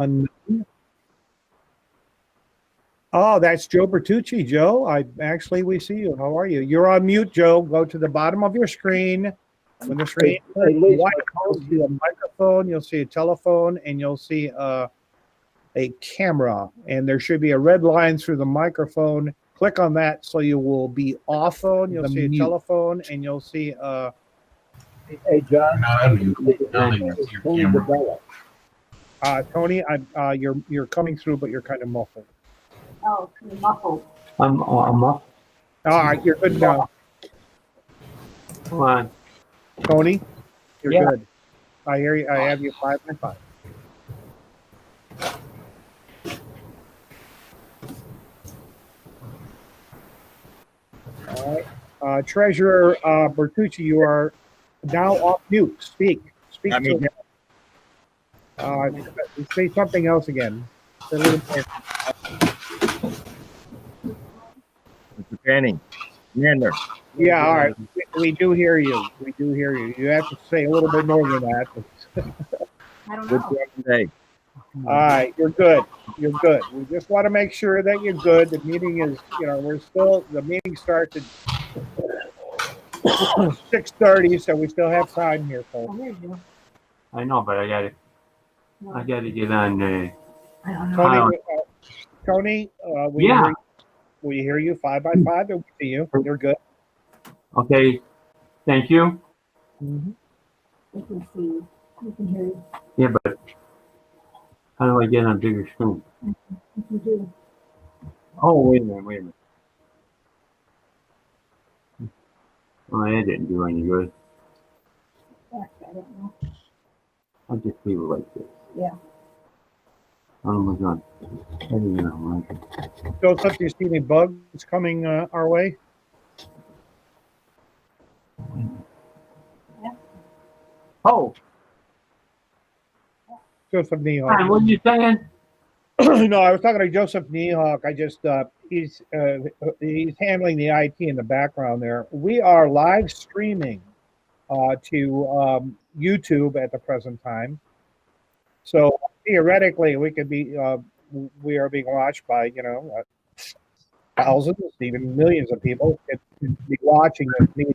Unknown. Oh, that's Joe Bertucci. Joe, we see you. How are you? You're on mute, Joe. Go to the bottom of your screen. When the screen is white, you'll see a microphone, you'll see a telephone, and you'll see a camera. And there should be a red line through the microphone. Click on that so you will be off phone. You'll see a telephone, and you'll see a... Hey, John. Tony, you're coming through, but you're kind of muffled. Oh, muffled. I'm muffled. All right, you're good now. Come on. Tony, you're Yeah. good. I hear you. I have you 5x5. All right. Treasurer Bertucci, you are now off mute. Speak. Speak. I'm mute. Say something else again. A little more. Mr. Fanning, Commander. Yeah, all right. We do hear you. We do hear you. You have to say a little bit more than that. I don't Good know. day. All right, you're good. You're good. We just want to make sure that you're good. The meeting is, the meeting starts at 6:30, so we still have time here, Oh, folks. there you go. I know, but I gotta get on. I don't know. Tony, Yeah. We hear you 5x5, and we see you. You're good. Okay. Thank you. Mm-hmm. We can see you. We can hear you. Yeah, but how do I get on bigger screen? We can do. Oh, wait a minute. Oh, that didn't do any good. I don't know. I'll just leave it like this. Yeah. Oh my God. I didn't know. Joseph, do you see any bugs coming our way? Oh, Joseph hi, Niehawk. what are you saying? No, I was talking to Joseph Niehawk. He's handling the IT in the background there. We are live streaming to YouTube at the present time. So theoretically, we are being watched by, thousands, even millions of people can be watching this meeting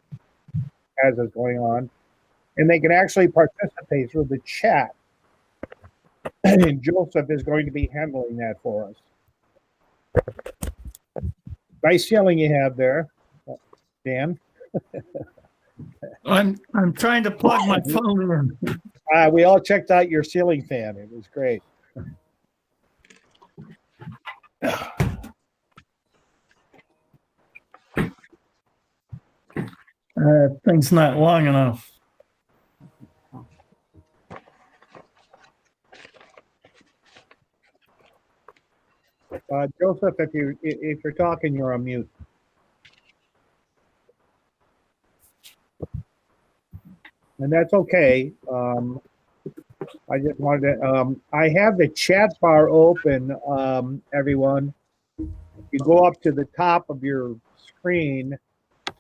as it's going on. And they can actually participate through the chat. And Joseph is going to be handling that for us. Nice ceiling you have there, Dan. I'm trying to plug my phone in. We all checked out your ceiling fan. It was great. Thing's not long enough. Joseph, if you're talking, you're on mute. And that's okay. I just wanted to, I have the chat bar open, everyone. If you go up to the top of your screen,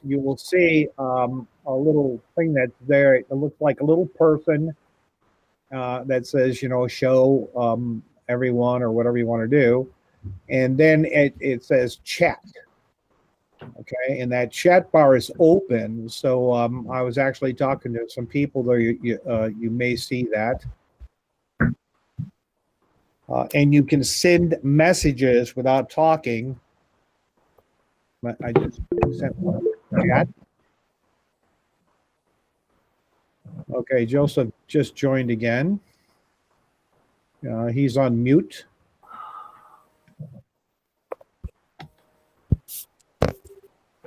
you will see a little thing that's there. It looks like a little person that says, show everyone or whatever you want to do. And then it says chat. Okay, and that chat bar is open. So I was actually talking to some people there. You may see that. And you can send messages without talking. I just sent one. Chat. Okay, Joseph just joined again. He's on mute.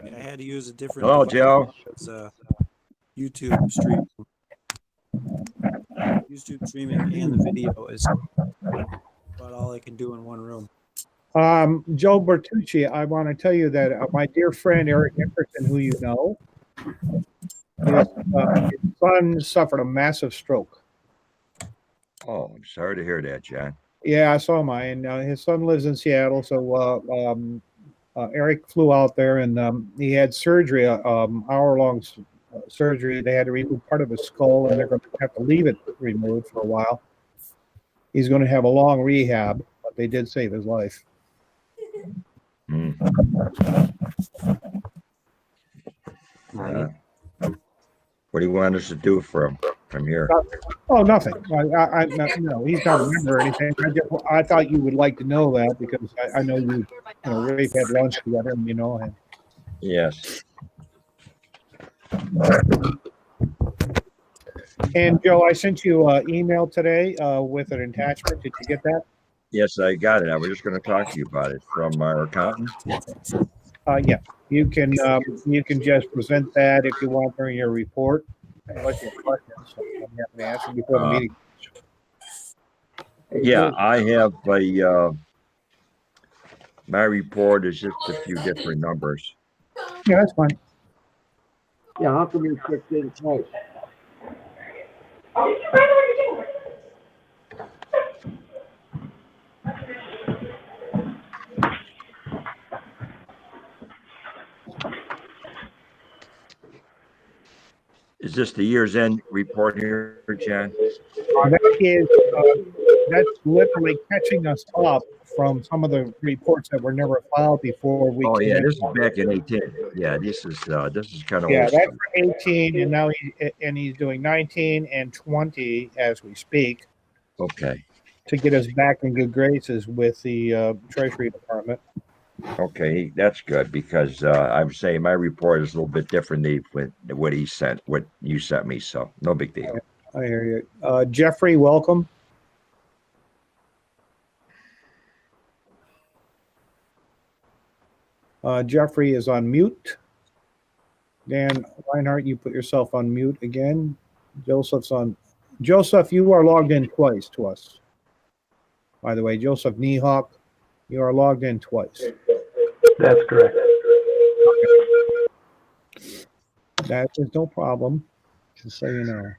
I had to use a different. Hello, device Joe. because, YouTube stream. YouTube streaming and the video is about all I can do in one room. Joe Bertucci, I want to tell you that my dear friend Eric Nickerson, who you know, his son suffered a massive stroke. Oh, I'm sorry to hear that, John. Yeah, I saw mine. His son lives in Seattle, so Eric flew out there and he had surgery, hour-long surgery. They had to remove part of his skull, and they're going to have to leave it removed for a while. He's going to have a long rehab, but they did save his life. Hmm. Right. What do you want us to do from here? Oh, nothing. No, he's not a member or anything. I thought you would like to know that because I know we've had lunch together, and and Yes. And Joe, I sent you an email today with an attachment. Did you get that? Yes, I got it. I was just going to talk to you about it from our accountant. Yeah, you can just present that if you want during your report. Unless you have questions, I'm happy to answer before the meeting. Yeah, I have my report is just a few different numbers. Yeah, that's fine. Yeah, how come you clicked in twice? Is this the year's end report here, John? That's literally catching us up from some of the reports that were never filed before we. Oh yeah, this is back in 18. Yeah, this is kind of Yeah, old that's stuff. for 18, and now he's doing 19 and 20 as we speak Okay. to get us back in good graces with the Treasury Department. Okay, that's good because I'm saying my report is a little bit different than what you sent me. So no big deal. I hear you. Jeffrey, welcome. Jeffrey is on mute. Dan Reinhardt, you put yourself on mute again. Joseph, you are logged in twice to us. By the way, Joseph Niehawk, you are logged in twice. That's correct. That is no problem, just so you know.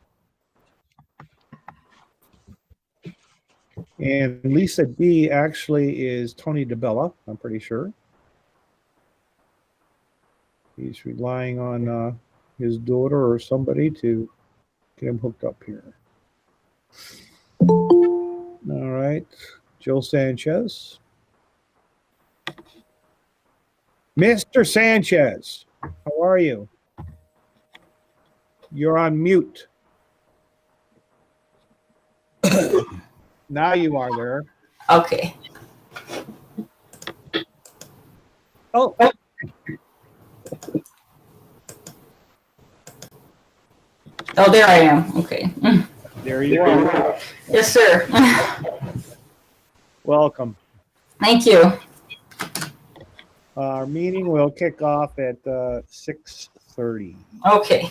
And Lisa D actually is Tony DeBella, I'm pretty sure. He's relying on his daughter or somebody to get him hooked up here. All right, Joe Sanchez. Mr. Sanchez, how are you? You're on mute. Now you are there. Okay. Oh. Oh, there I am. Okay. There you are. Yes, sir. Welcome. Thank you. Our meeting will kick off at 6:30. Okay.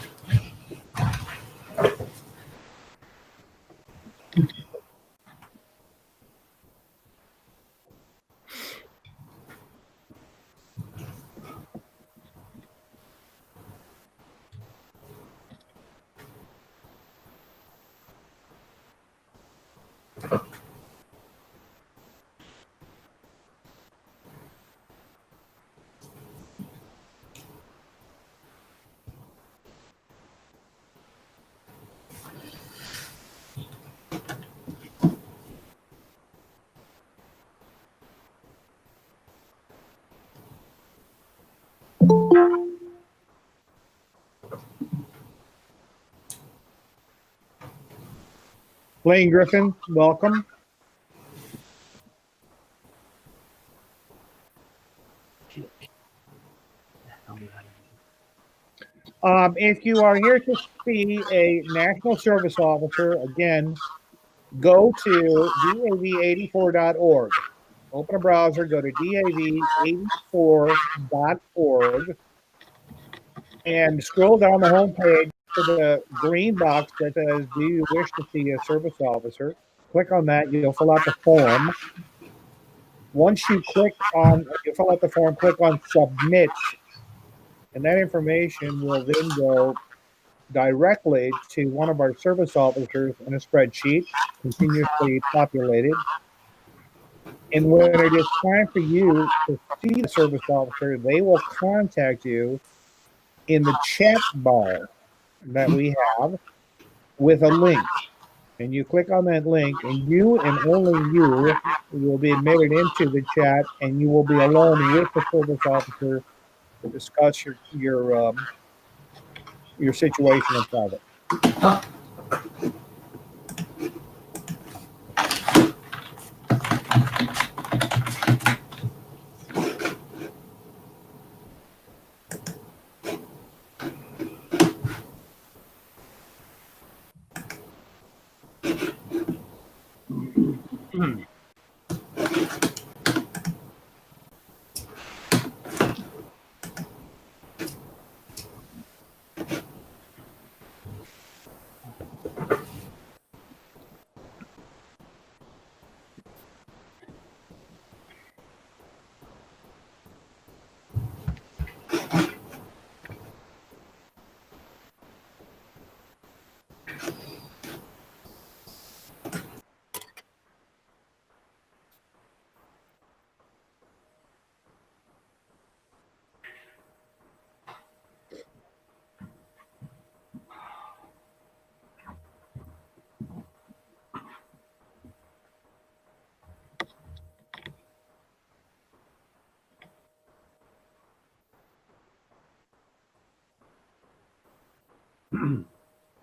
Blaine Griffin, welcome. If you are here to see a national service officer, again, go to DAV84.org. Open a browser, go to DAV84.org, and scroll down the home page to the green box that says, do you wish to see a service officer? Click on that. You'll fill out the form. Once you fill out the form, click on submit. And that information will then go directly to one of our service officers in a spreadsheet, continuously populated. And when it is time for you to see the service officer, they will contact you in the chat bar that we have with a link. and you click on that link, and you and only you will be admitted into the chat, and you will be alone with the service officer to discuss your situation in private.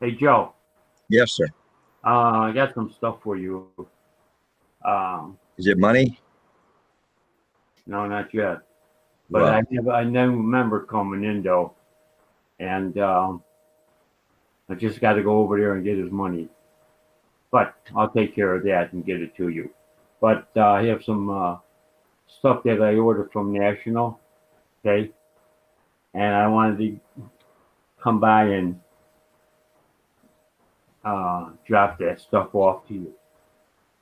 Hey, Joe, Yes, sir. I got some stuff for you. Is it money? No, not yet. But Well, I never remember coming in though, and I just got to go over there and get his money. But I'll take care of that and get it to you. But I have some stuff that I ordered from National, okay? And I wanted to come by and drop that stuff off to you,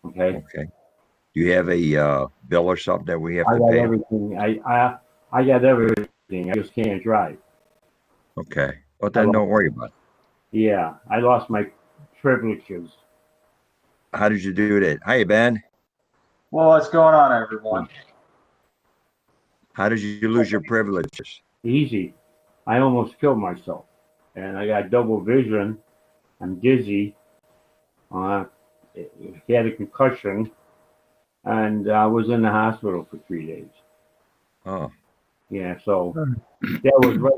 okay? okay. Do you have a bill or something that we have I to got pay? everything. I got everything. I just can't drive. Okay. Well, then don't worry about it. Yeah, I lost my privileges. How did you do that? Hi, Ben. Well, what's going on, everyone? How did you lose your privileges? Easy. I almost killed myself, and I got double vision. I'm dizzy. Had a concussion, and I was in the hospital for 3 days. Oh, Yeah, so that was right.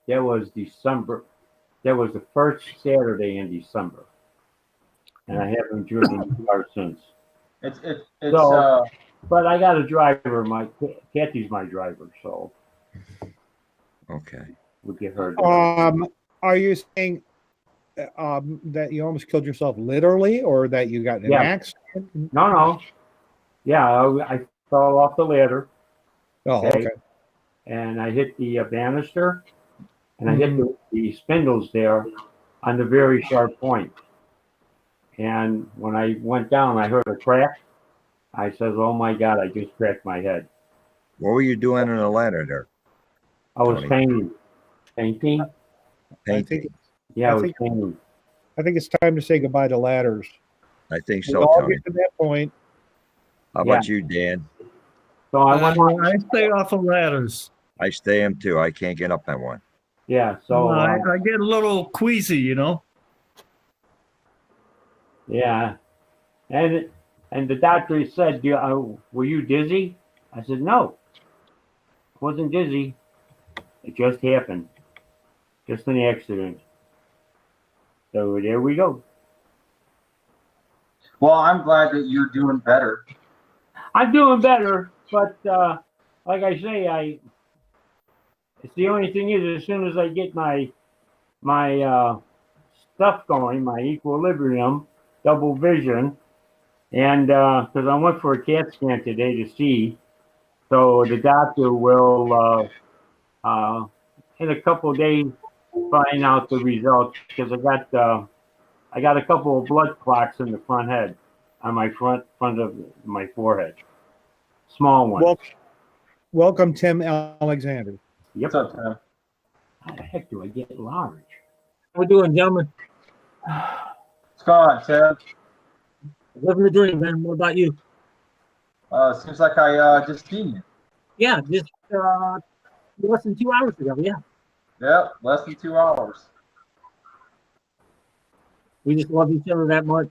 That was December. That was the first Saturday in December, and I haven't driven a car since. It's So, but I got a driver. My Kathy's my driver, so okay. we'll get her. There. Are you saying that you almost killed yourself literally, or that you got in an Yeah. accident? No. Yeah, I fell off the ladder. Oh, okay. And I hit the banister, and I hit the spindles there on the very sharp point. And when I went down, I heard a crack. I says, "Oh my God, I just cracked my head." What were you doing on the ladder there? I was Tony. painting. Painting. Yeah, I was think- painting. I think it's time to say goodbye to ladders. I think We so, all Tony. get to that point. How about you, Dan? So I went. I stay off of ladders. I stay him too. I can't get up on one. Yeah, so I get a little queasy, you know. yeah, and the doctor said, "Were you dizzy?" I said, "No, I wasn't dizzy. It just happened, just an accident." So there we go. well, I'm glad that you're doing better. I'm doing better, but like I say, it's the only thing is as soon as I get my stuff going, my equilibrium, double vision, and because I went for a CAT scan today to see, so the doctor will in a couple of days find out the results because I got a couple of blood clots in the front head, on my front of my forehead, small ones. Well, welcome, Tim Alexander. Yep. What's up, Tim? How the heck do I get large? How we doing, gentlemen? What's going on, Tim? Living the dream, man. What about you? Seems like I just seen you. Yeah, just less than 2 hours ago. Yeah, Yep, less than 2 hours. we just love each other that much.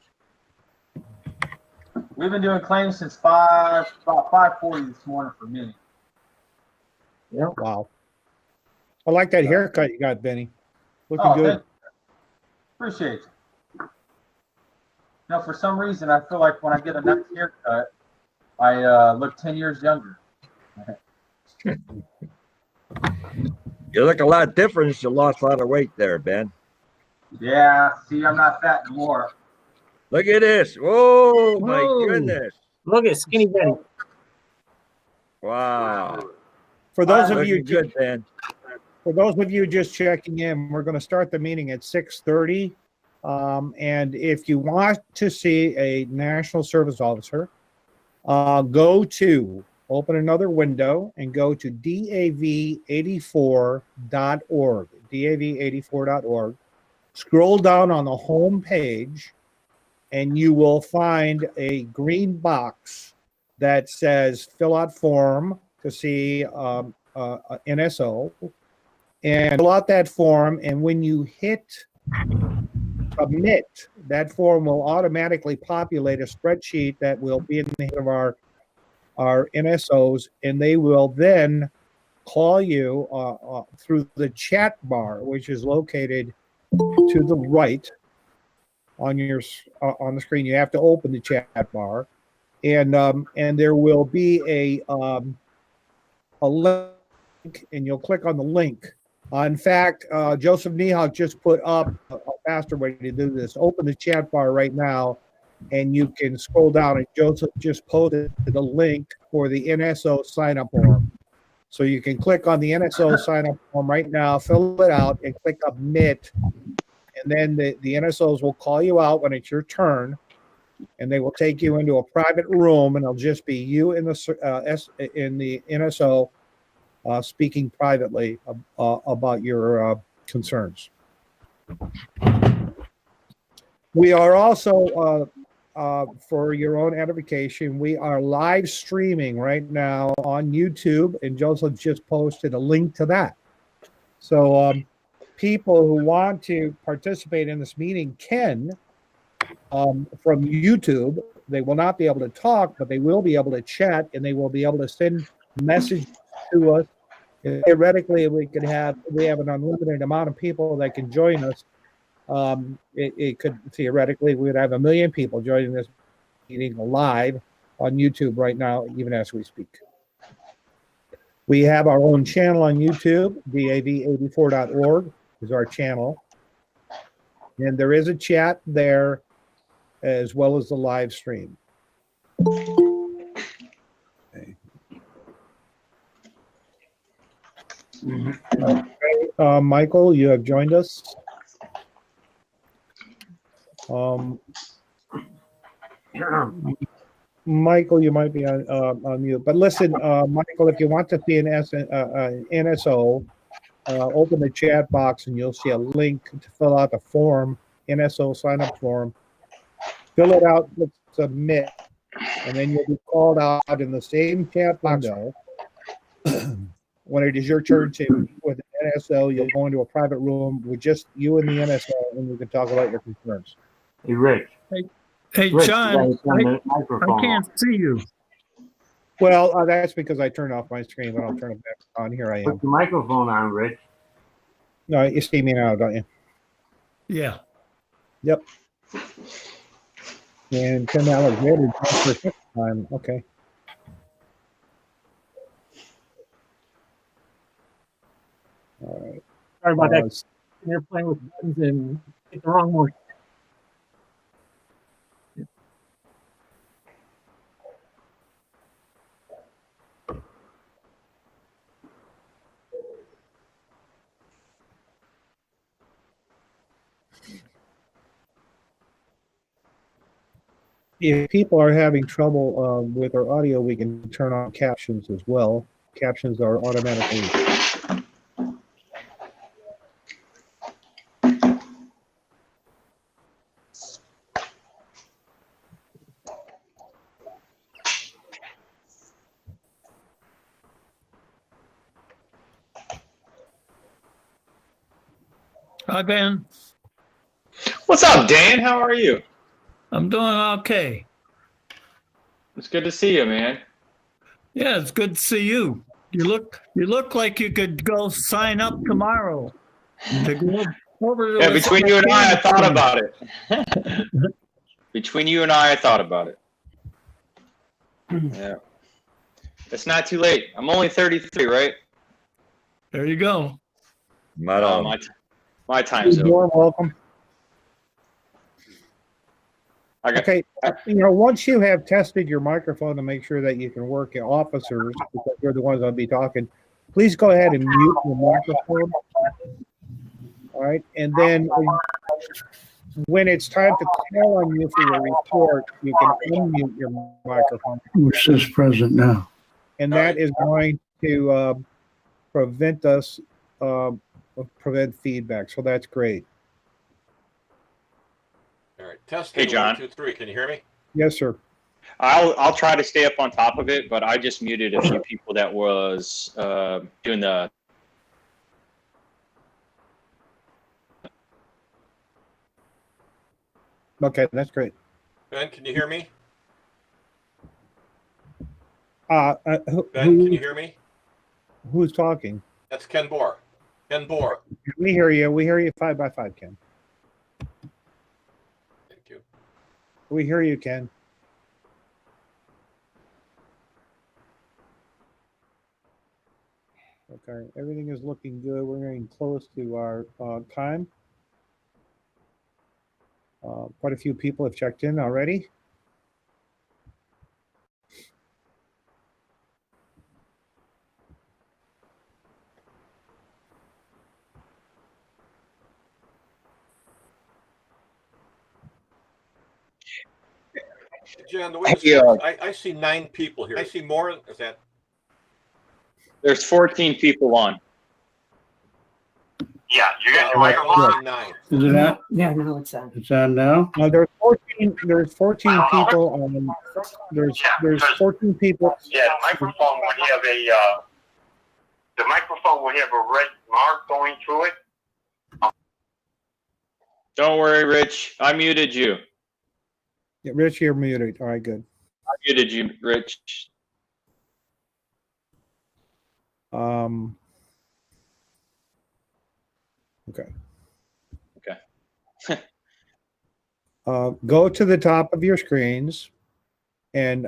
We've been doing claims since about 5:40 this morning for me. Wow. I like that haircut you got, Benny. Looking Oh, good. thank you. Appreciate it. Now, for some reason, I feel like when I get a nice haircut, I look 10 years younger. You look a lot different. You lost a lot of weight there, Ben. Yeah, see, I'm not fat anymore. Look at this. Whoa, my Whoa. goodness. Look at Skinny Betty. Wow. For those of you Looking good, Ben. For those of you just checking in, we're going to start the meeting at 6:30. And if you want to see a National Service Officer, open another window and go to DAV84.org, DAV84.org. Scroll down on the home page, and you will find a green box that says fill out form to see NSO. And fill out that form, and when you hit submit, that form will automatically populate a spreadsheet that will be in the head of our NSOs, and they will then call you through the chat bar, which is located to the right on your on the screen. You have to open the chat bar, and there will be a link, and you'll click on the link. In fact, Joseph Nehawk just put up a faster way to do this. Open the chat bar right now, and you can scroll down. And Joseph just posted the link for the NSO sign-up form. So you can click on the NSO sign-up form right now, fill it out, and click submit. And then the NSOs will call you out when it's your turn, and they will take you into a private room, and it'll just be you in the NSO speaking privately about your concerns. We are also, for your own edification, we are live streaming right now on YouTube, and Joseph just posted a link to that. So people who want to participate in this meeting can, from YouTube. They will not be able to talk, but they will be able to chat, and they will be able to send messages to us. Theoretically, we have an unlimited amount of people that can join us. It could theoretically, we would have 1 million people joining this meeting live on YouTube right now, even as we speak. We have our own channel on YouTube. DAV84.org is our channel, and there is a chat there as well as the live stream. Michael, you have joined us. Michael, you might be on mute. But listen, Michael, if you want to see an NSO, open the chat box and you'll see a link to fill out the form, NSO sign-up form. Fill it out, click submit, and then you'll be called out in the same chat window. When it is your turn to meet with an NSO, you'll go into a private room with just you and the NSO, and you can talk about your concerns. Hey, Rich. Hey, Rich, John, you gotta turn the I microphone can't off. see you. Well, that's because I turned off my screen, but I'll turn it back on. Here I am. Put the microphone on, Rich. No, you see me now, don't you? Yeah. Yep. And Tim Alexander for this time. Okay. All right. Sorry about that. You're playing with buttons and hit the wrong one. If people are having trouble with our audio, we can turn on captions as well. Captions are automatically. Hi, Ben. What's up, Dan? How are you? I'm doing okay. It's good to see you, man. Yeah, it's good to see you. You look like you could go sign up tomorrow to go over to Yeah, the between you and I thought about it. Between you and I thought about it. Yeah. It's not too late. I'm only 33, right? There you go. Not all. My time's You're over. welcome. Okay, once you have tested your microphone to make sure that you can work at officers, because you're the ones that'll be talking, please go ahead and mute your microphone. All right, and then when it's time to call on you for your report, you can unmute your microphone. Who says present now? And that is going to prevent feedback. So that's great. All right, testing. Hey, John. 1, 2, 3. Can you hear me? Yes, sir. I'll try to stay up on top of it, but I just muted a few people that was doing the. Okay, that's great. Ben, can you hear me? Ben, Can you hear me? Who's talking? That's Ken Bohr. Ken Bohr. We hear you. We hear you 5 by 5, Ken. Thank you. We hear you, Ken. Okay, everything is looking good. We're getting close to our time. Quite a few people have checked in already. John, the way this I see 9 people here. I see more. Is that? There's 14 people on. Yeah, you got your microphone. 9. Is it on? Yeah, no, it's on. It's on now? There's 14. There's 14 people on. There's 14 people. Yeah, the microphone would have a red mark going through it. Don't worry, Rich. I muted you. Yeah, Rich, you're muted. All right, good. I muted you, Rich. Okay. Okay. Go to the top of your screens, and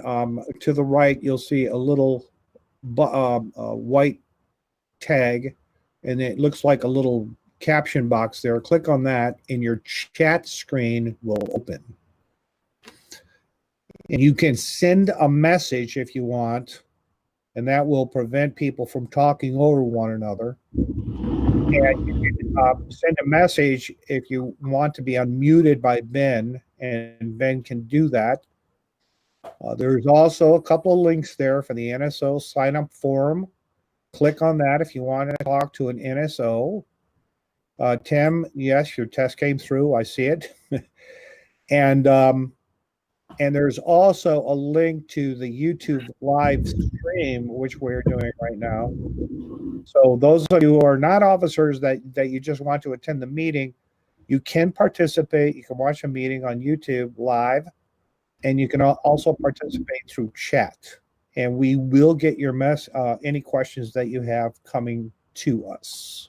to the right, you'll see a little white tag, and it looks like a little caption box there. Click on that, and your chat screen will open. And you can send a message if you want, and that will prevent people from talking over one another. And you can send a message if you want to be unmuted by Ben, and Ben can do that. There's also a couple of links there for the NSO sign-up form. Click on that if you want to talk to an NSO. Tim, yes, your test came through. I see it. And there's also a link to the YouTube live stream, which we're doing right now. So those of you who are not officers that you just want to attend the meeting, you can participate. You can watch a meeting on YouTube live, and you can also participate through chat. And we will get your any questions that you have coming to us.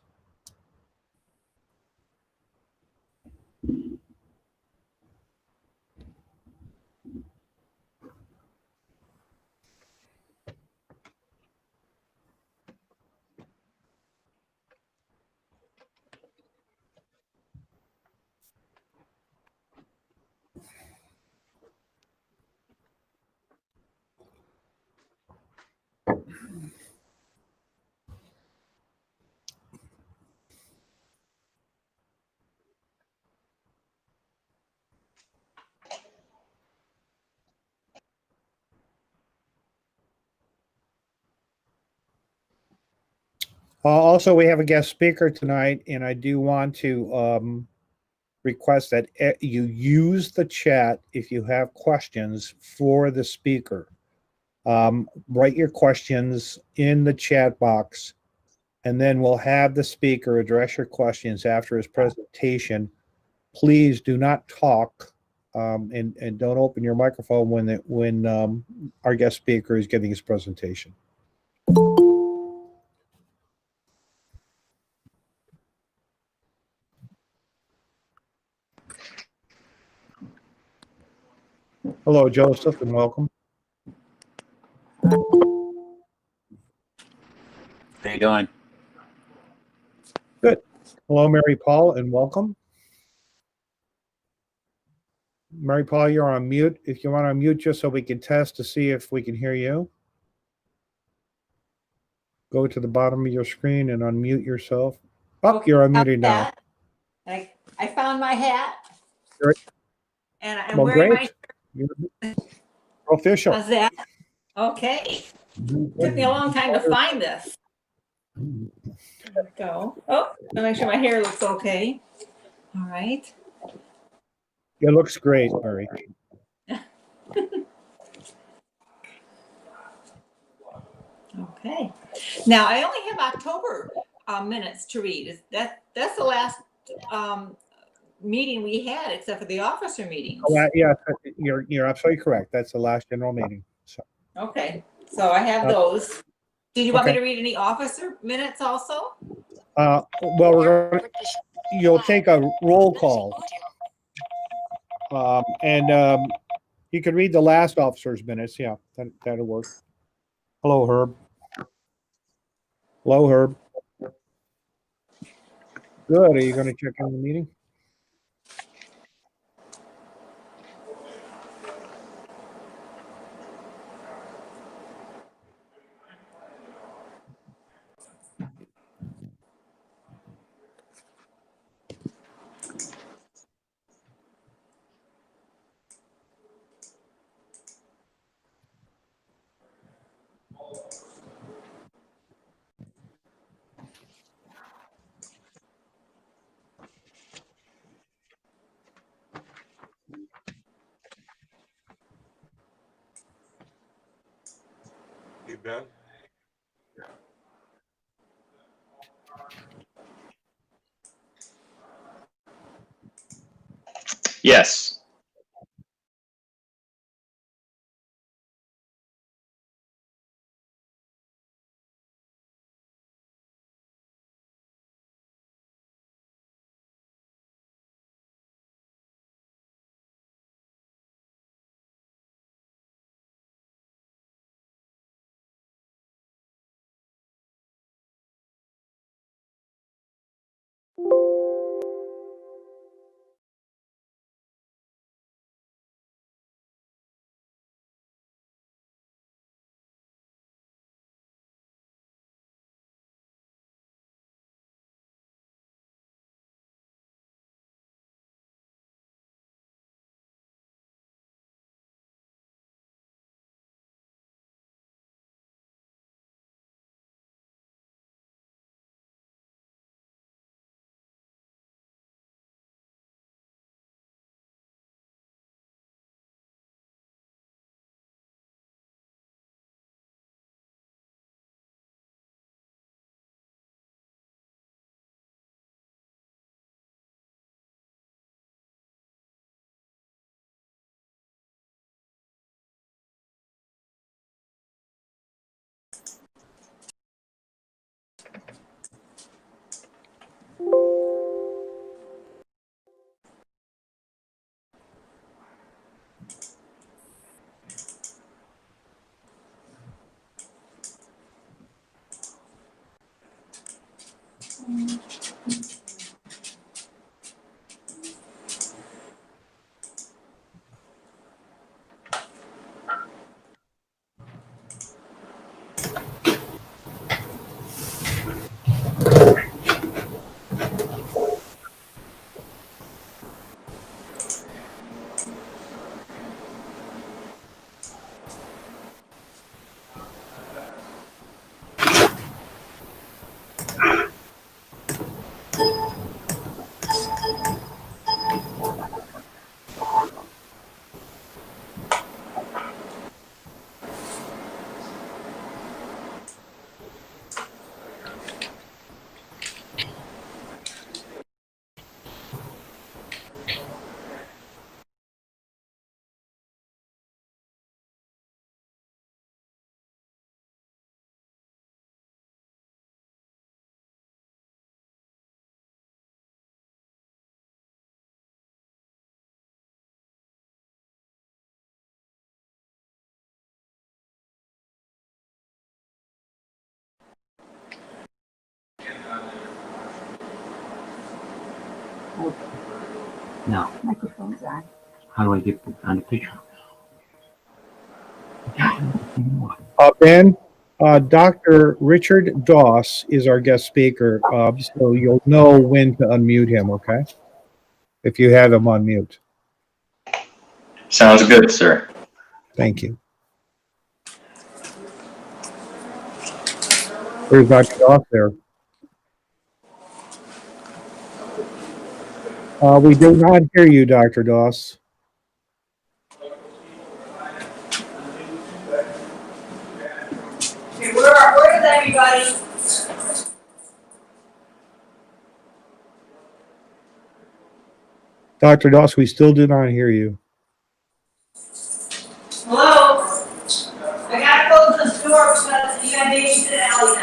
Also, we have a guest speaker tonight, and I do want to request that you use the chat if you have questions for the speaker. Write your questions in the chat box, and then we'll have the speaker address your questions after his presentation. Please do not talk and don't open your microphone when our guest speaker is giving his presentation. Hello, Joseph, and welcome. How you doing? Good. Hello, Mary Paul, and welcome. Mary Paul, you're on mute. If you want to unmute just so we can test to see if we can hear you, go to the bottom of your screen and unmute yourself. Oh, Okay, you're unmuted now. I found my hat. Great. And I'm Well, wearing great. You're official. How's that? Okay. Took me a long time to find this. There we go. Oh, I'll make sure my hair looks okay. All right. It looks great, Mary. Okay. Now I only have October minutes to read. That's the last meeting we had, except for the officer meetings. Oh, yeah, you're absolutely correct. That's the last general meeting. So. Okay. So I have those. Did you want me Okay. to read any officer minutes also? Well, you'll take a roll call, and you can read the last officer's minutes. Yeah, that'll work. Hello, Herb. Hello, Herb. Good. Are you going to check in the meeting? You Ben? Yes. No. Microphone's on. How do I get on the picture? Ben, Dr. Richard Doss is our guest speaker, so you'll know when to unmute him, okay? If you have him on mute. Sounds good, sir. Thank you. There's Dr. Doss there. We do not hear you, Dr. Doss. Where is everybody? Dr. Doss, we still do not hear you. Hello? I gotta close this door because you gotta make it to the alley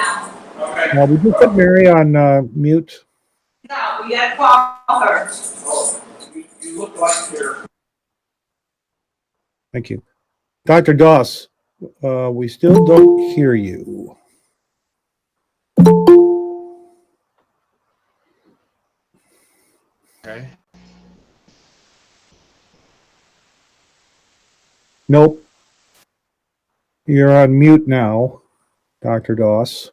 now. We just put Mary on mute. No, we gotta call her. You look like you're. Thank you. Dr. Doss, we still don't hear you. Okay. Nope. You're on mute now, Dr. Doss.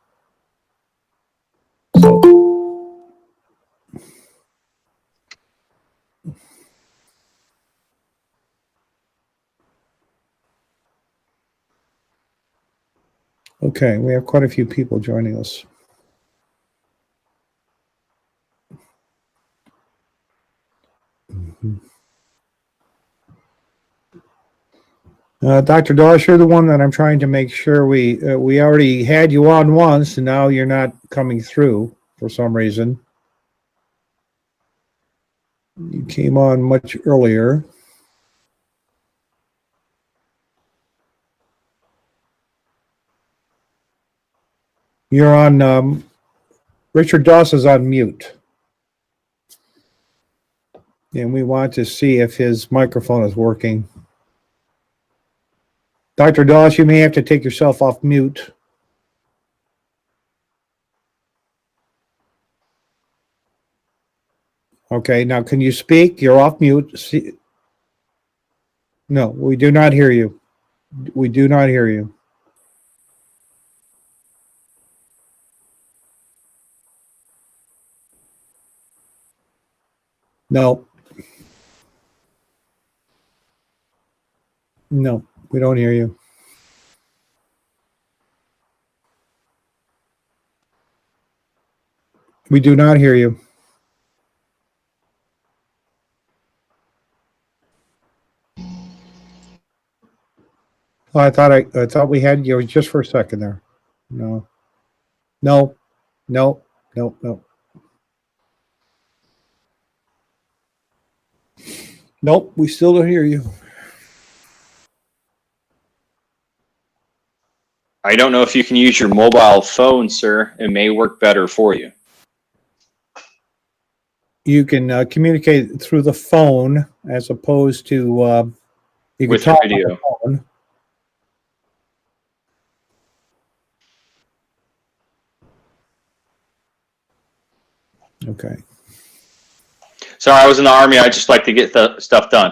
Okay, we have quite a few people joining us. Dr. Doss, you're the one that I'm trying to make sure we already had you on once, and now you're not coming through for some reason. You came on much earlier. You're on, Richard Doss is on mute. And we want to see if his microphone is working. Dr. Doss, you may have to take yourself off mute. Okay, now can you speak? You're off mute. See? No, we do not hear you. We do not hear you. No. No, we don't hear you. We do not hear you. Oh, I thought we had you just for a second there. No. No. No. No. No. Nope, we still don't hear you. I don't know if you can use your mobile phone, sir. It may work better for you. You can communicate through the phone as opposed to you can With talk video. on the phone. Okay. Sorry, I was in the Army. I just like to get the stuff done.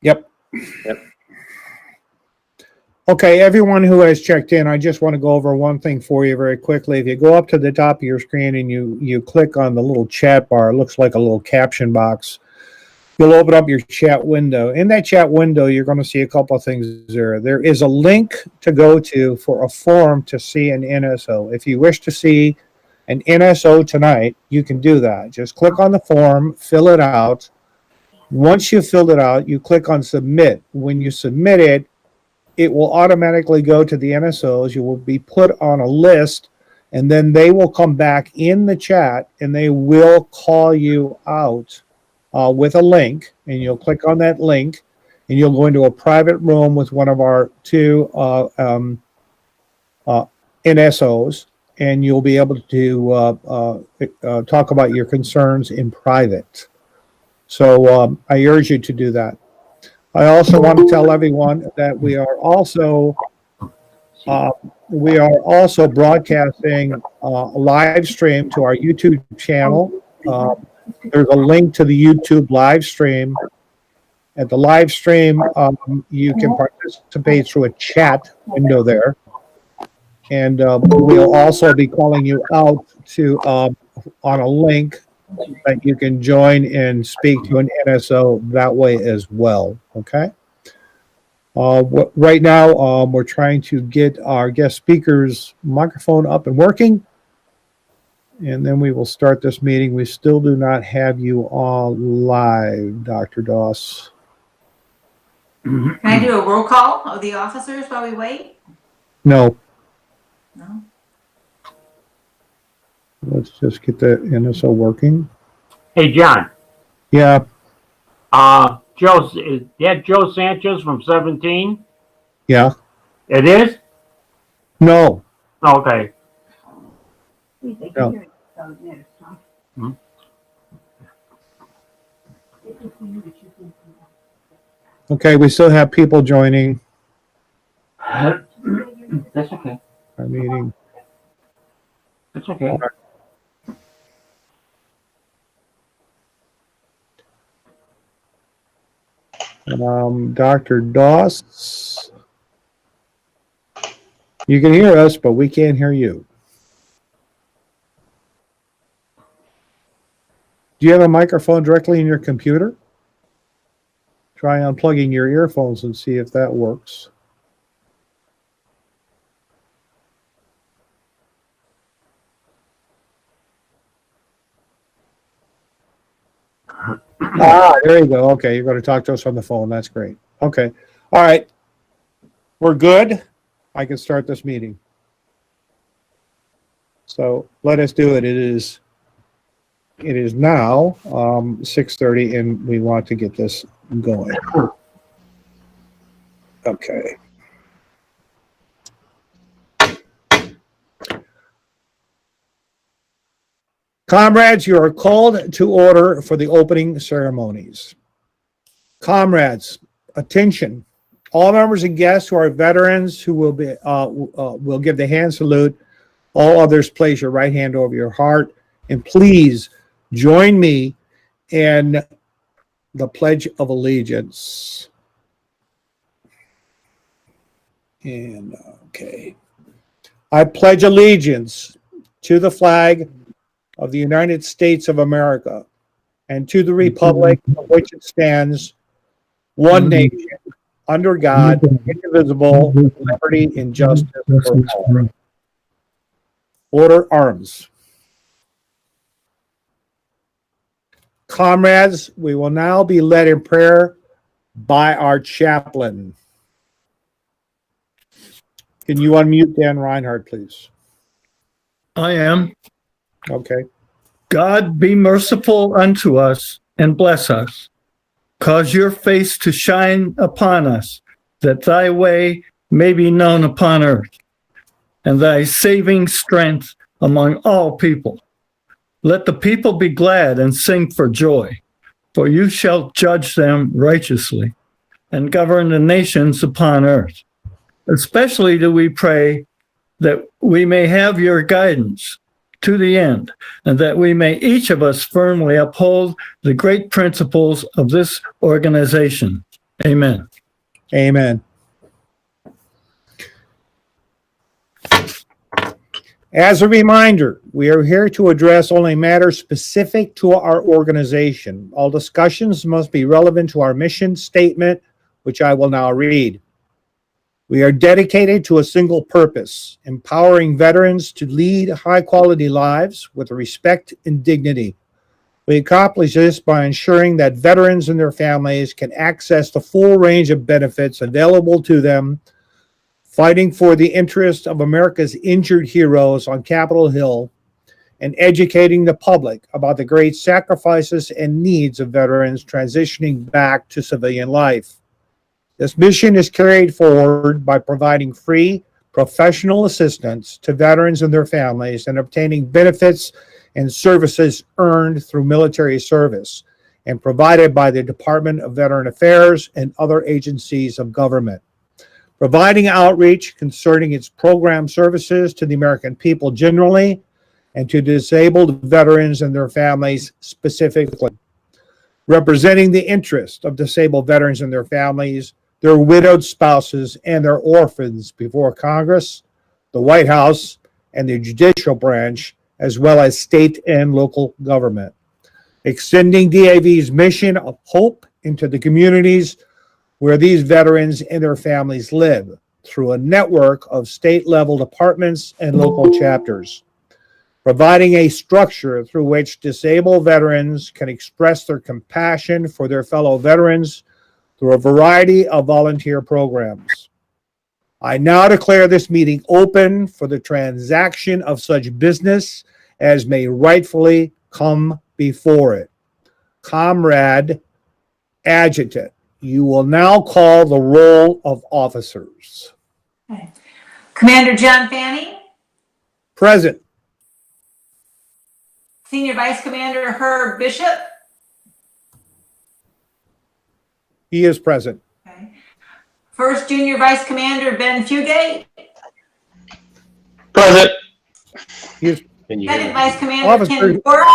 Yep. Yep. Okay, everyone who has checked in, I just want to go over one thing for you very quickly. If you go up to the top of your screen and you click on the little chat bar, it looks like a little caption box. You'll open up your chat window. In that chat window, you're going to see a couple of things there. There is a link to go to for a form to see an NSO. If you wish to see an NSO tonight, you can do that. Just click on the form, fill it out. Once you've filled it out, you click on submit. When you submit it, it will automatically go to the NSOs. You will be put on a list, and then they will come back in the chat, and they will call you out with a link, and you'll click on that link, and you'll go into a private room with one of our two NSOs, and you'll be able to talk about your concerns in private. So I urge you to do that. I also want to tell everyone that we are also broadcasting a live stream to our YouTube channel. there's a link to the YouTube live stream. At the live stream, you can participate through a chat window there. And we'll also be calling you out to on a link that you can join and speak to an NSO that way as well. Okay. Right now, we're trying to get our guest speaker's microphone up and working. And then we will start this meeting. We still do not have you all live, Dr. Doss. Can I do a roll call of the officers while we wait? No. No. Let's just get the NSO working. Hey, John. Yeah. Joe, is that Joe Sanchez from 17? Yeah. It is? No. Okay. No. Hmm? Okay, we still have people joining That's okay. our meeting. That's okay. Dr. Doss, you can hear us, but we can't hear you. Do you have a microphone directly in your computer? Try unplugging your earphones and see if that works. There you go. Okay, you're going to talk to us on the phone. That's great. Okay. All right. We're good. I can start this meeting. So let us do it. It is now 6:30, and we want to get this going. Okay. Comrades, you are called to order for the opening ceremonies. Comrades, attention. All members and guests who are veterans who will give the hand salute. All others, place your right hand over your heart. And please join me in the Pledge of Allegiance. And okay. I pledge allegiance to the flag of the United States of America and to the republic for which it stands, one nation, under God, indivisible, with liberty and justice for all. Order arms. Comrades, we will now be led in prayer by our chaplain. Can you unmute Dan Reinhardt, please? I am. Okay. God be merciful unto us and bless us. Cause your face to shine upon us, that thy way may be known upon earth, and thy saving strength among all people. Let the people be glad and sing for joy, for you shall judge them righteously and govern the nations upon earth. Especially do we pray that we may have your guidance to the end, and that we may each of us firmly uphold the great principles of this organization. Amen. Amen. As a reminder, we are here to address only matters specific to our organization. All discussions must be relevant to our mission statement, which I will now read. We are dedicated to a single purpose, empowering veterans to lead high-quality lives with respect and dignity. We accomplish this by ensuring that veterans and their families can access the full range of benefits available to them, fighting for the interest of America's injured heroes on Capitol Hill, and educating the public about the great sacrifices and needs of veterans transitioning back to civilian life. This mission is carried forward by providing free professional assistance to veterans and their families and obtaining benefits and services earned through military service and provided by the Department of Veteran Affairs and other agencies of government. Providing outreach concerning its program services to the American people generally and to disabled veterans and their families specifically. Representing the interest of disabled veterans and their families, their widowed spouses, and their orphans before Congress, the White House, and the judicial branch, as well as state and local government. Extending DAV's mission of hope into the communities where these veterans and their families live through a network of state-level departments and local chapters. Providing a structure through which disabled veterans can express their compassion for their fellow veterans through a variety of volunteer programs. I now declare this meeting open for the transaction of such business as may rightfully come before it. Comrade Adjutant, you will now call the roll of officers. Okay. Commander John Fanning, Present. Senior Vice Commander Herb Bishop. He is present. Okay. First Junior Vice Commander Ben Fugate. Present. He is Second Vice Commander Officer Ken Bohr.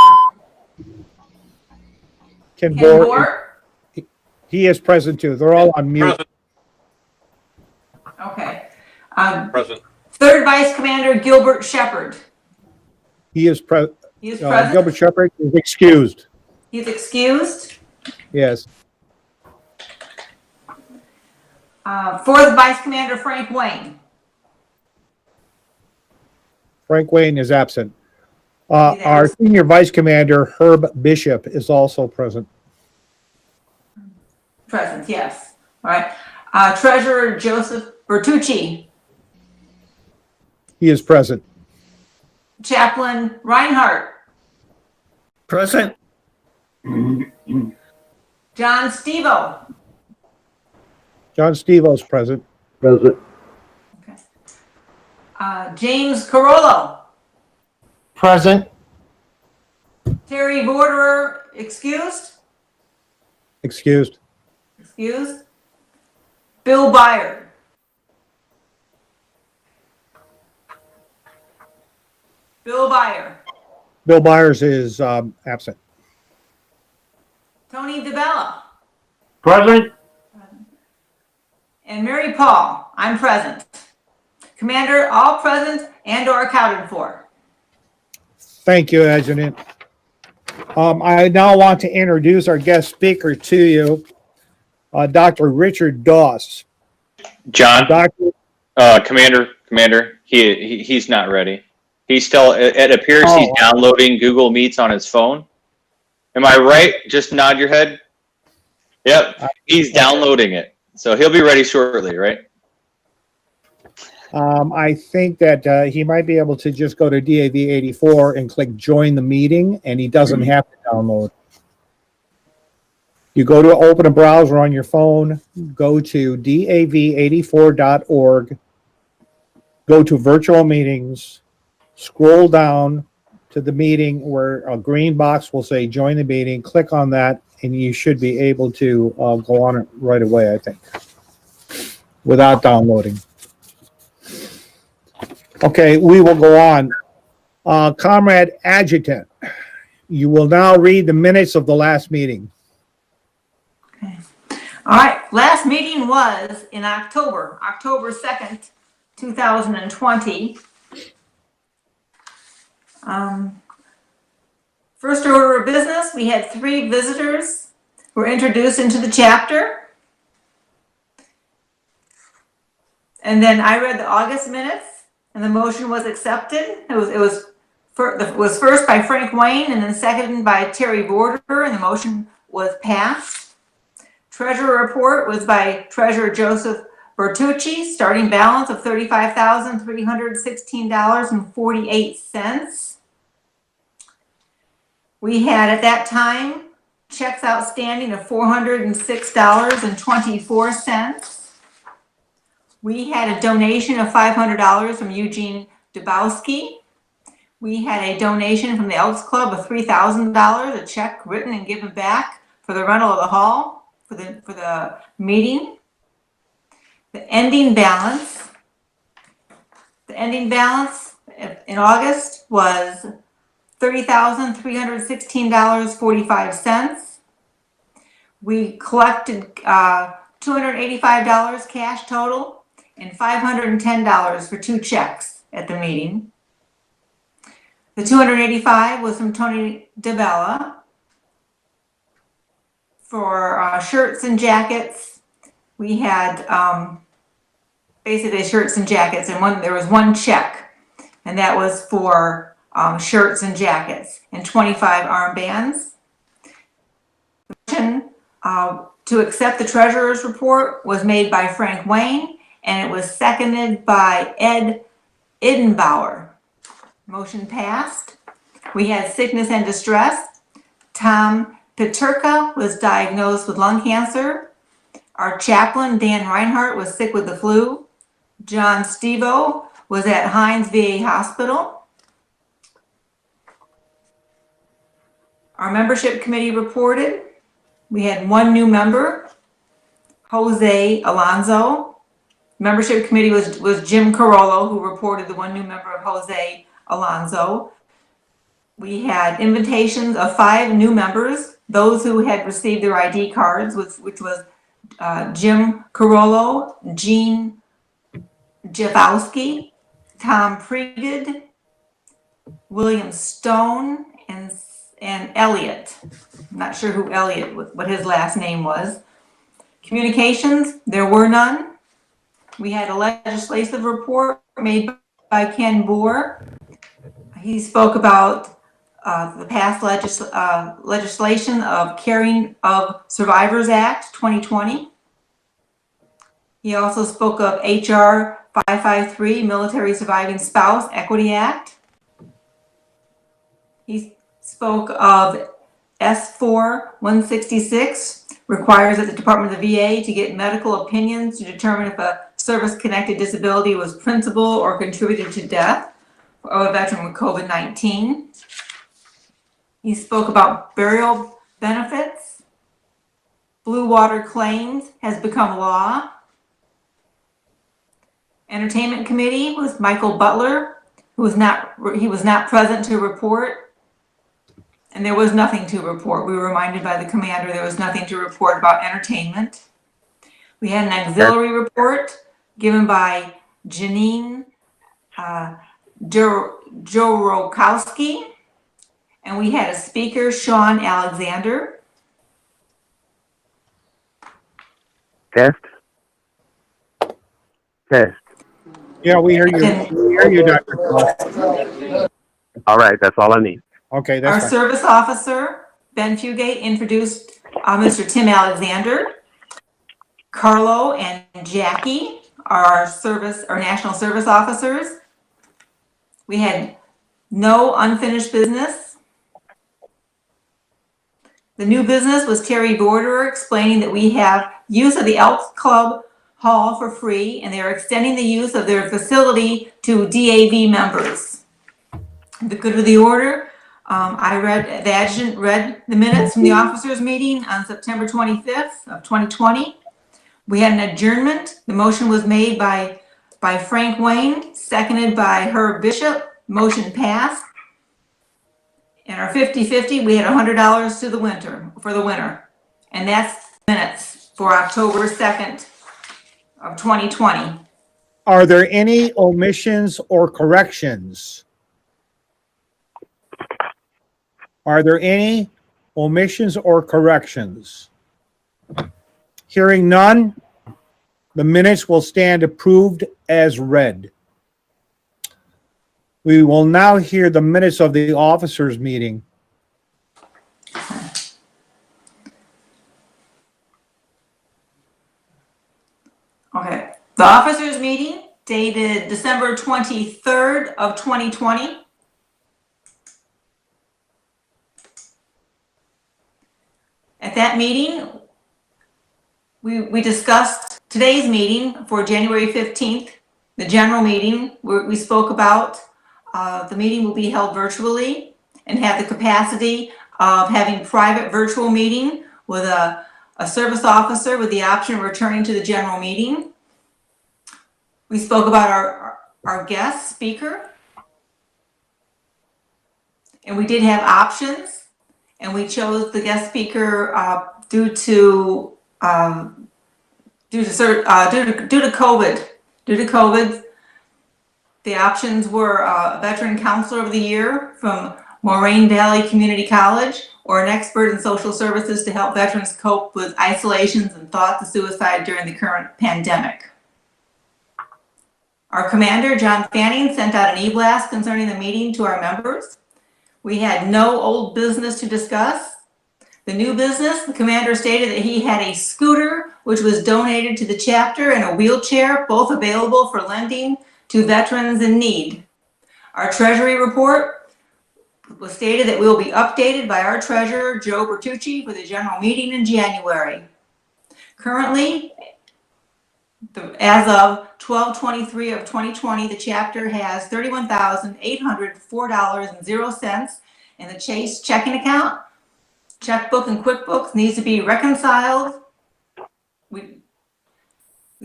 Ken Ken Bohr. Bohr. He is present too. They're all on mute. Present. Okay. Present. Third Vice Commander Gilbert Shepard. He is present. He is present. Gilbert Shepard is excused. He's excused. Yes. Fourth Vice Commander Frank Wayne. Frank Wayne is absent. Our Senior Vice Commander Herb Bishop is also present. Present, yes. All right. Treasurer Joseph Bertucci. He is present. Chaplain Reinhardt. Present. John Stevo. John Stevo's present. Present. James Carollo. Present. Terry Vorderer, excused? Excused. Excused. Bill Byer. Bill Byer. Bill Byers is absent. Tony DeBella. Present. And Mary Paul, I'm present. Commander, all present and or accounted for. Thank you, Adjutant. I now want to introduce our guest speaker to you, Dr. Richard Doss. John, Dr. Commander, he's not ready. He's still, it appears he's Oh. downloading Google Meets on his phone. Am I right? Just nod your head. Yep, he's downloading it. So he'll be ready shortly, right? I think that he might be able to just go to DAV84 and click join the meeting, and he doesn't have to download. You go to open a browser on your phone, go to DAV84.org, go to virtual meetings, scroll down to the meeting where a green box will say join the meeting, click on that, and you should be able to go on it right away, I think, without downloading. Okay, we will go on. Comrade Adjutant, you will now read the minutes of the last meeting. Okay. All right, last meeting was in October 2nd, 2020. First order of business, we had 3 visitors who were introduced into the chapter. And then I read the August minutes, and the motion was accepted. It was first by Frank Wayne, and then seconded by Terry Vorderer, and the motion was passed. Treasurer report was by Treasurer Joseph Bertucci, starting balance of $35,316.48. We had at that time checks outstanding of $406.24. We had a donation of $500 from Eugene Dubowski. We had a donation from the Elks Club of $3,000, a check written and given back for the rental of the hall for the meeting. The ending balance in August was $30,316.45. We collected $285 cash total and $510 for 2 checks at the meeting. The $285 was from Tony DeBella for shirts and jackets. We had basically shirts and jackets, and there was 1 check, and that was for shirts and jackets and 25 armbands. The motion to accept the treasurer's report was made by Frank Wayne, and it was seconded by Ed Idenbauer. Motion passed. We had sickness and distress. Tom Peterka was diagnosed with lung cancer. Our chaplain, Dan Reinhardt, was sick with the flu. John Stevo was at Hines VA Hospital. Our membership committee reported. We had 1 new member, Jose Alonso. Membership committee was Jim Carollo, who reported the 1 new member of Jose Alonso. We had invitations of 5 new members, those who had received their ID cards, which was Jim Carollo, Gene Jafowski, Tom Pregid, William Stone, and Elliot. I'm not sure who Elliot, what his last name was. Communications, there were none. We had a legislative report made by Ken Boer. He spoke about the past legislation of Caring of Survivors Act 2020. He also spoke of HR 553, Military Surviving Spouse Equity Act. He spoke of S4 166, requires that the Department of the VA to get medical opinions to determine if a service-connected disability was principal or contributed to death of a veteran with COVID-19. He spoke about burial benefits. Blue water claims has become law. Entertainment committee was Michael Butler, who was not present to report, and there was nothing to report. We were reminded by the commander there was nothing to report about entertainment. We had an auxiliary report given by Janine Jorokowski, and we had a speaker, Sean Alexander. Test. Test. Yeah, we hear you. We hear you, Dr. Cole. All right, that's all I need. Okay, Our that's fine. service officer, Ben Fugate, introduced Mr. Tim Alexander. Carlo and Jackie are our national service officers. We had no unfinished business. The new business was Terry Borderer explaining that we have use of the Elks Club Hall for free, and they are extending the use of their facility to DAV members. The good of the order, the adjutant read the minutes from the officers meeting on September 25th of 2020. We had an adjournment. The motion was made by Frank Wayne, seconded by Herb Bishop. Motion passed. And our 50-50, we had $100 for the winner. And that's minutes for October 2nd of 2020. Are there any omissions or corrections? Are there any omissions or corrections? Hearing none, the minutes will stand approved as read. We will now hear the minutes of the officers' meeting. Okay. The officers' meeting dated December 23rd of 2020. At that meeting, we discussed today's meeting for January 15th, the general meeting. We spoke about the meeting will be held virtually and have the capacity of having private virtual meeting with a service officer with the option of returning to the general meeting. We spoke about our guest speaker. And we did have options, and we chose the guest speaker due to COVID. Due to COVID, the options were a veteran counselor of the year from Moraine Valley Community College, or an expert in social services to help veterans cope with isolations and thoughts of suicide during the current pandemic. Our commander, John Fanning, sent out an e-blast concerning the meeting to our members. We had no old business to discuss. The new business, the commander stated that he had a scooter which was donated to the chapter and a wheelchair, both available for lending to veterans in need. Our treasury report was stated that we will be updated by our treasurer, Joe Bertucci, for the general meeting in January. Currently, as of 12/23 of 2020, the chapter has $31,804.00 in the Chase checking account. Checkbook and QuickBooks needs to be reconciled. The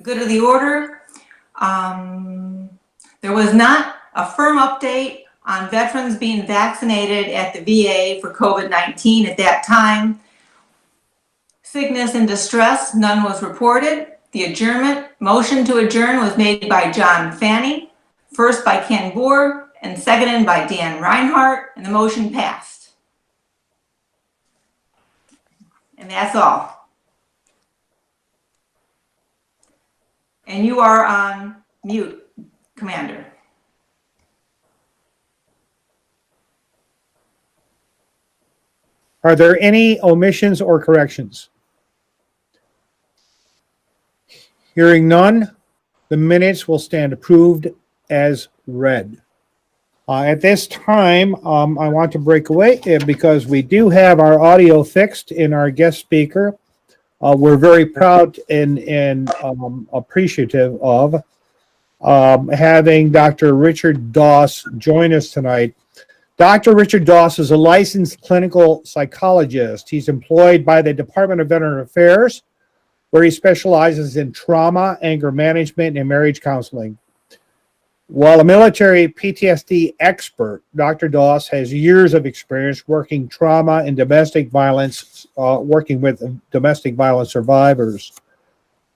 good of the order. There was not a firm update on veterans being vaccinated at the VA for COVID-19 at that time. Sickness and distress, none was reported. The adjournment, motion to adjourn was made by John Fanning, first by Ken Boer, and seconded by Dan Reinhardt, and the motion passed. And that's all. And you are on mute, Commander. Are there any omissions or corrections? Hearing none, the minutes will stand approved as read. At this time, I want to break away because we do have our audio fixed in our guest speaker. We're very proud and appreciative of having Dr. Richard Doss join us tonight. Dr. Richard Doss is a licensed clinical psychologist. He's employed by the Department of Veteran Affairs, where he specializes in trauma, anger management, and marriage counseling. While a military PTSD expert, Dr. Doss has years of experience working trauma and domestic violence, working with domestic violence survivors.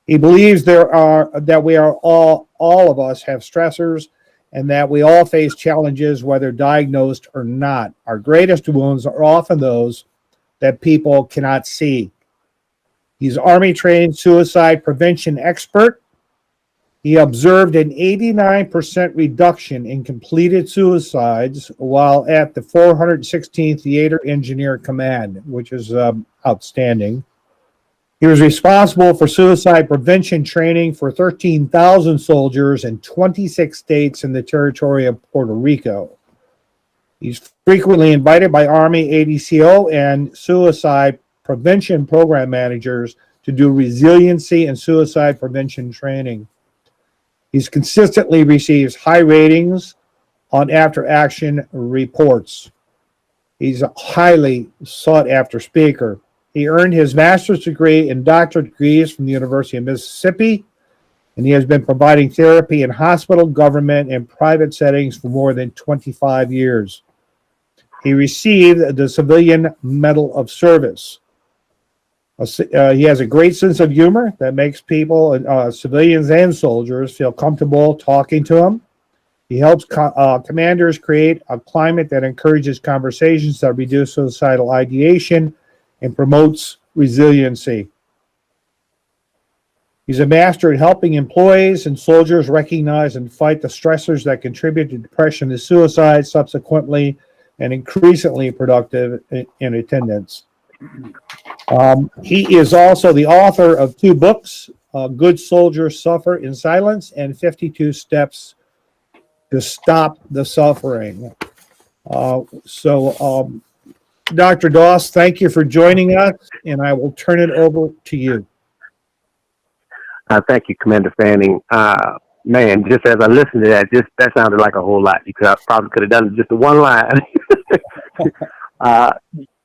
He believes that we are all of us have stressors and that we all face challenges, whether diagnosed or not. Our greatest wounds are often those that people cannot see. He's an Army-trained suicide prevention expert. He observed an 89% reduction in completed suicides while at the 416th Theater Engineer Command, which is outstanding. He was responsible for suicide prevention training for 13,000 soldiers in 26 states in the territory of Puerto Rico. He's frequently invited by Army ADCO and suicide prevention program managers to do resiliency and suicide prevention training. He's consistently receives high ratings on after-action reports. He's a highly sought-after speaker. He earned his master's degree and doctorate degrees from the University of Mississippi, and he has been providing therapy in hospital, government, and private settings for more than 25 years. He received the Civilian Medal of Service. He has a great sense of humor that makes people, civilians and soldiers, feel comfortable talking to him. He helps commanders create a climate that encourages conversations that reduce suicidal ideation and promotes resiliency. He's a master at helping employees and soldiers recognize and fight the stressors that contribute to depression and suicide, subsequently and increasingly productive in attendance. He is also the author of 2 books, Good Soldiers Suffer in Silence and 52 Steps to Stop the Suffering. Dr. Doss, thank you for joining us, and I will turn it over to you. Thank you, Commander Fanning. Man, just as I listened to that, that sounded like a whole lot. You probably could have done just the one line.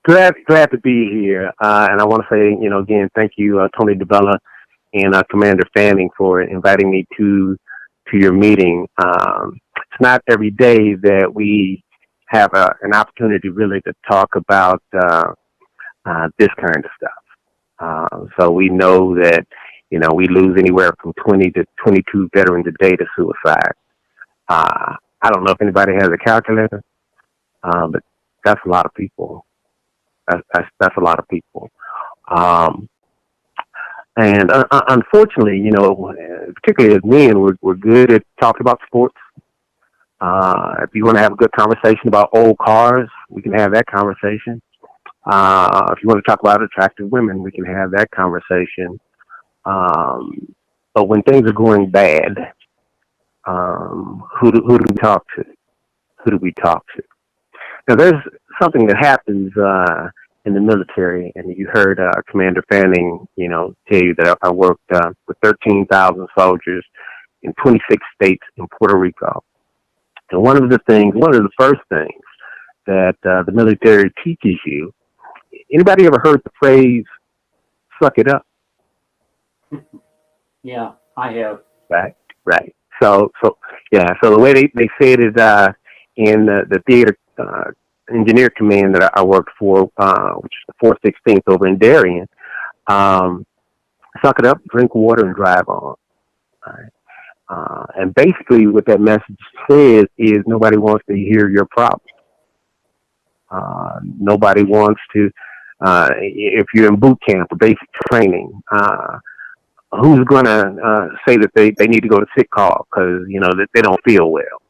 Glad to be here, and I want to say, again, thank you, Tony DeBella and Commander Fanning, for inviting me to your meeting. It's not every day that we have an opportunity really to talk about this kind of stuff. So we know that, you know, we lose anywhere from 20 to 22 veterans a day to suicide. I don't know if anybody has a calculator, but that's a lot of people. That's a lot of people. And unfortunately, you know, particularly as men, we're good at talking about sports. If you want to have a good conversation about old cars, we can have that conversation. If you want to talk about attractive women, we can have that conversation. But when things are going bad, who do we talk to? Who do we talk to? Now, there's something that happens in the military, and you heard Commander Fanning, you know, tell you that I worked with 13,000 soldiers in 26 states in Puerto Rico. And one of the first things that the military teaches you, anybody ever heard the phrase, suck it up? Yeah, I have. Right. So the way they say it is in the theater engineer command that I worked for, which is the 416th over in Darien, suck it up, drink water, and drive on. All right. And basically what that message says is nobody wants to hear your problems. Nobody wants to, if you're in boot camp or basic training, who's going to say that they need to go to sick call because, you know, that they don't feel well?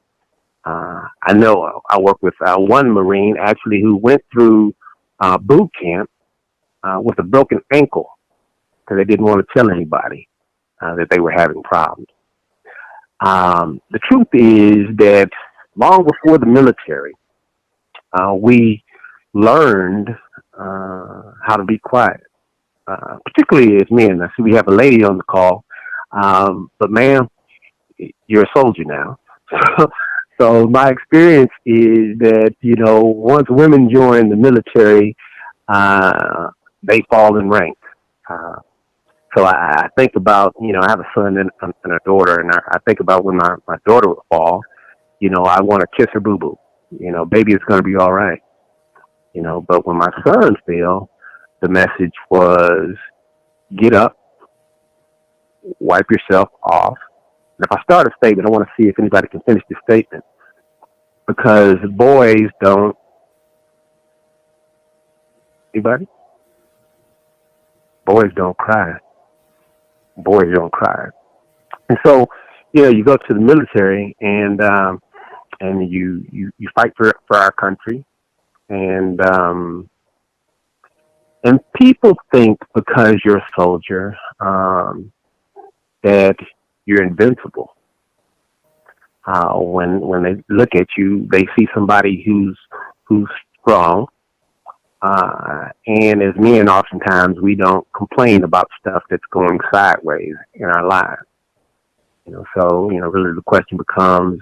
I know I work with one Marine actually who went through boot camp with a broken ankle because they didn't want to tell anybody that they were having problems. The truth is that long before the military, we learned how to be quiet, particularly as men. I see we have a lady on the call, but ma'am, you're a soldier now. So my experience is that, you know, once women join the military, they fall in rank. So I think about, you know, I have a son and a daughter, and I think about when my daughter would fall, you know, I want to kiss her boo-boo. You know, baby, it's going to be all right. You know, but when my son fell, the message was get up, wipe yourself off. And if I start a statement, I want to see if anybody can finish the statement. Because boys don't. Anybody? Boys don't cry. Boys don't cry. And so, you know, you go to the military and you fight for our country. And people think because you're a soldier that you're invincible. When they look at you, they see somebody who's strong. And as men, oftentimes we don't complain about stuff that's going sideways in our lives. You know, so you know, really the question becomes,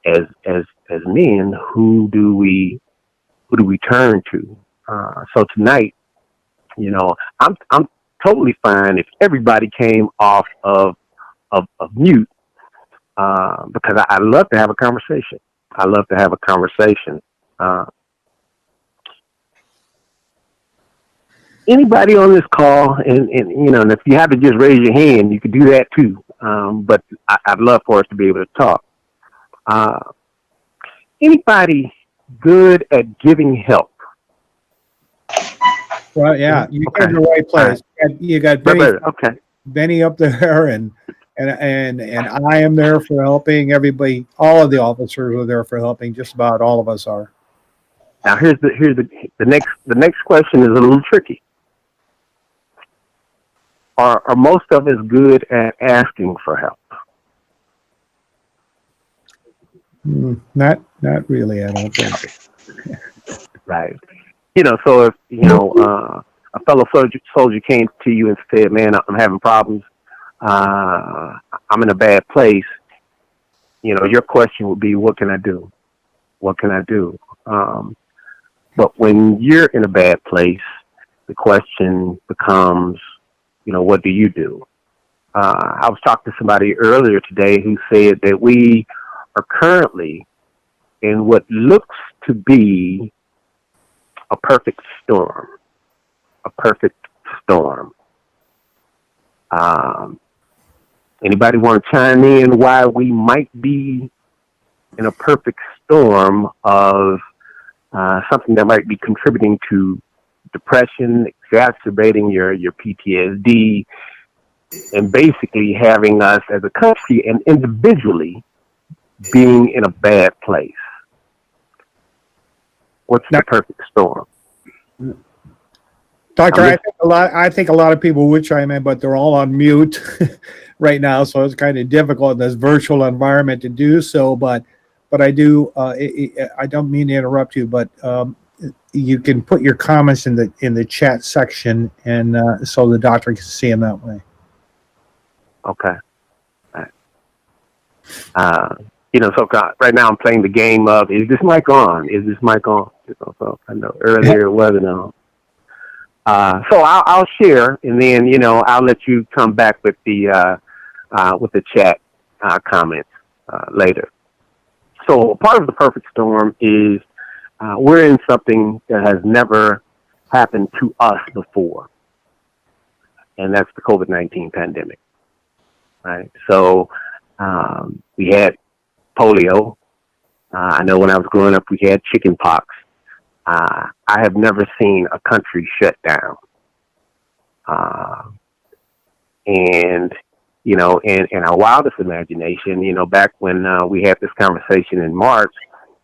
as men, who do we turn to? So tonight, you know, I'm totally fine if everybody came off of mute, because I love to have a conversation. I love to have a conversation. Anybody on this call, and you know, and if you have to just raise your hand, you could do that too. But I'd love for us to be able to talk. Anybody good at giving help? Well, yeah, you got the right place. You got Benny up there, and I am there for helping everybody. All of the officers are there for helping. Just about all of us are. Now here's the next question is a little tricky. Are most of us good at asking for help? Not really, I don't think. Right. You know, so if, you know, a fellow soldier came to you and said, man, I'm having problems. I'm in a bad place. You know, your question would be, what can I do? What can I do? But when you're in a bad place, the question becomes, you know, what do you do? I was talking to somebody earlier today who said that we are currently in what looks to be a perfect storm. A perfect storm. Anybody want to chime in why we might be in a perfect storm of something that might be contributing to depression, exacerbating your PTSD, and basically having us as a country and individually being in a bad place? What's the perfect storm? Doctor, I think a lot of people would chime in, but they're all on mute right now, so it's kind of difficult in this virtual environment to do so. But I do. I don't mean to interrupt you, but you can put your comments in the chat section, and so the doctor can see them that way. Okay. All right. So right now I'm playing the game of, is this mic on? Is this mic on? So I know earlier it wasn't on. So I'll share, and then I'll let you come back with the chat comments later. So part of the perfect storm is we're in something that has never happened to us before, and that's the COVID-19 pandemic. Right. So we had polio. I know when I was growing up, we had chicken pox. I have never seen a country shut down. And, in our wildest imagination, back when we had this conversation in March,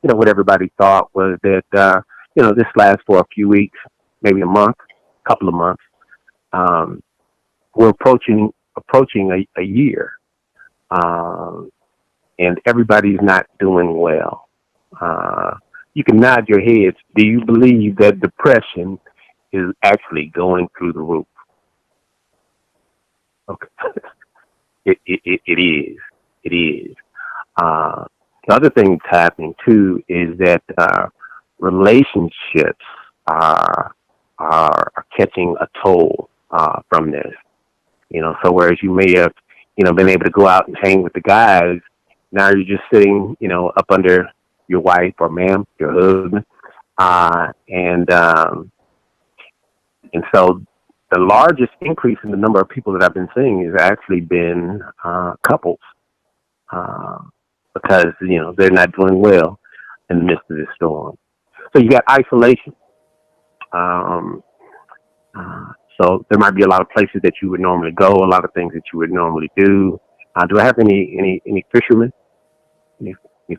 what everybody thought was that, this lasts for a few weeks, maybe a month, couple of months. We're approaching a year. And everybody's not doing well. You can nod your heads. Do you believe that depression is actually going through the roof? Okay. It is. It is. The other thing that's happening too is that relationships are catching a toll from this. So whereas you may have, been able to go out and hang with the guys, now you're just sitting, up under your wife or ma'am, your husband. And so the largest increase in the number of people that I've been seeing has actually been couples, because, they're not doing well in the midst of this storm. So you got isolation. So there might be a lot of places that you would normally go, a lot of things that you would normally do. Do I have any fishermen? Any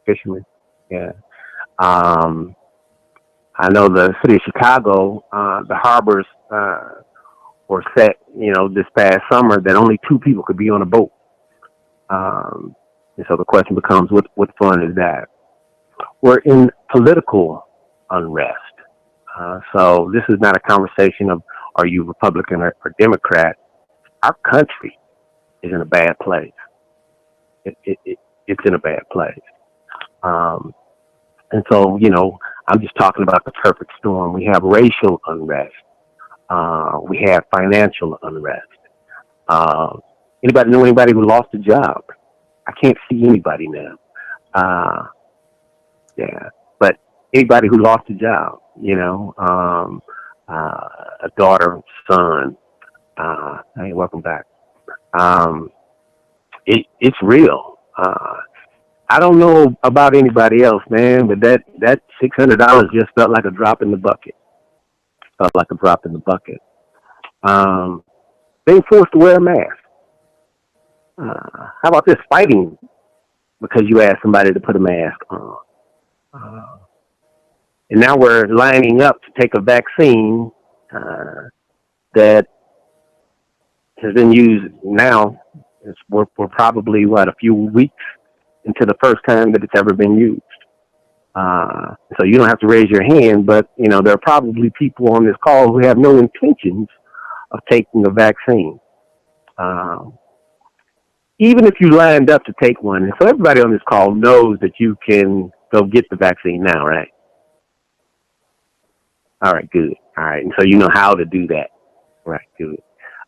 fishermen? Yeah. I know the city of Chicago, the harbors were set, this past summer that only 2 people could be on a boat. And so the question becomes, what fun is that? We're in political unrest. So this is not a conversation of, are you Republican or Democrat? Our country is in a bad place. It's in a bad place. And so, I'm just talking about the perfect storm. We have racial unrest. We have financial unrest. Anybody know anybody who lost a job? I can't see anybody now. Yeah, but anybody who lost a job, a daughter, son. Hey, welcome back. It's real. I don't know about anybody else, man, but that $600 just felt like a drop in the bucket. Being forced to wear a mask. How about this, fighting because you asked somebody to put a mask on? And now we're lining up to take a vaccine that has been used now. We're probably, a few weeks into the first time that it's ever been used. So you don't have to raise your hand, but, there are probably people on this call who have no intentions of taking the vaccine. Even if you lined up to take one, so everybody on this call knows that you can go get the vaccine now, right? All right, good. All right, and so you know how to do that. Right, good.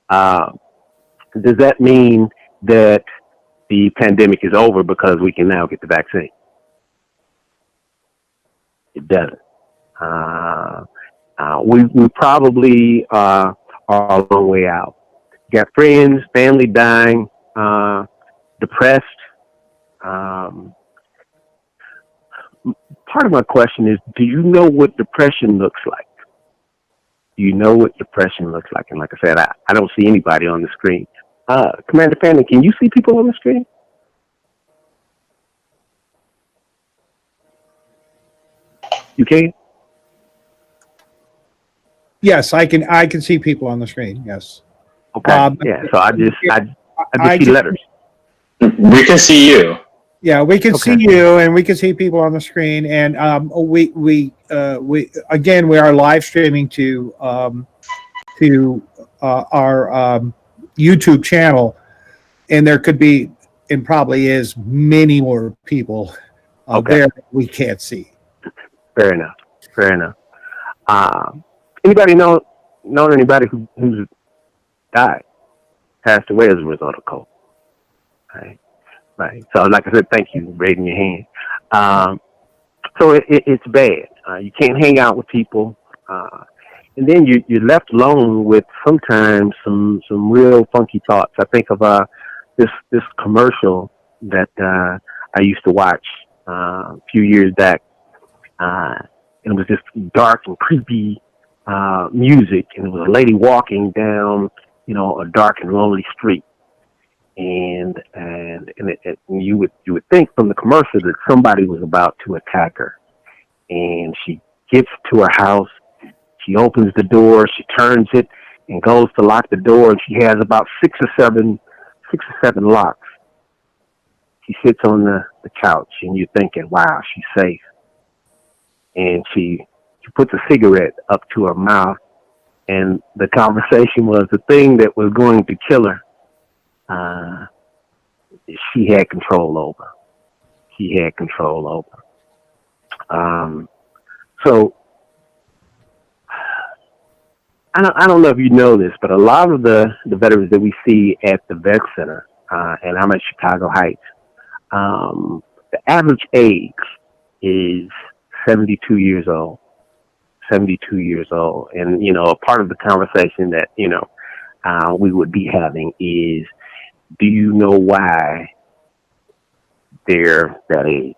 Does that mean that the pandemic is over because we can now get the vaccine? It doesn't. We probably are a long way out. Got friends, family dying, depressed. Part of my question is, do you know what depression looks like? Do you know what depression looks like? And like I said, I don't see anybody on the screen. Commander Fanning, can you see people on the screen? You can? Yes, I can see people on the screen. Yes. Okay. Yeah. So I just I see just- letters. We can see you. Yeah, we can Okay. see you, and we can see people on the screen, and we again, we are live streaming to our YouTube channel, and there could be, and probably is, many more people Okay. there that we can't see. Fair enough. Fair enough. Anybody known anybody who's died, passed away as a result of COVID? Right. So, like I said, thank you for raising your hand. So it's bad. You can't hang out with people, and then you're left alone with sometimes some real funky thoughts. I think of this commercial that I used to watch a few years back. It was just dark and creepy music, and it was a lady walking down, a dark and lonely street. And you would think from the commercial that somebody was about to attack her. And she gets to her house, she opens the door, she turns it and goes to lock the door, and she has about six or seven locks. She sits on the couch, and you're thinking, wow, she's safe. And she puts a cigarette up to her mouth, and the conversation was the thing that was going to kill her. She had control over. So I don't know if you know this, but a lot of the veterans that we see at the Vet Center, and I'm at Chicago Heights, the average age is 72 years old. 72 years old. And, a part of the conversation that, we would be having is, do you know why they're that age?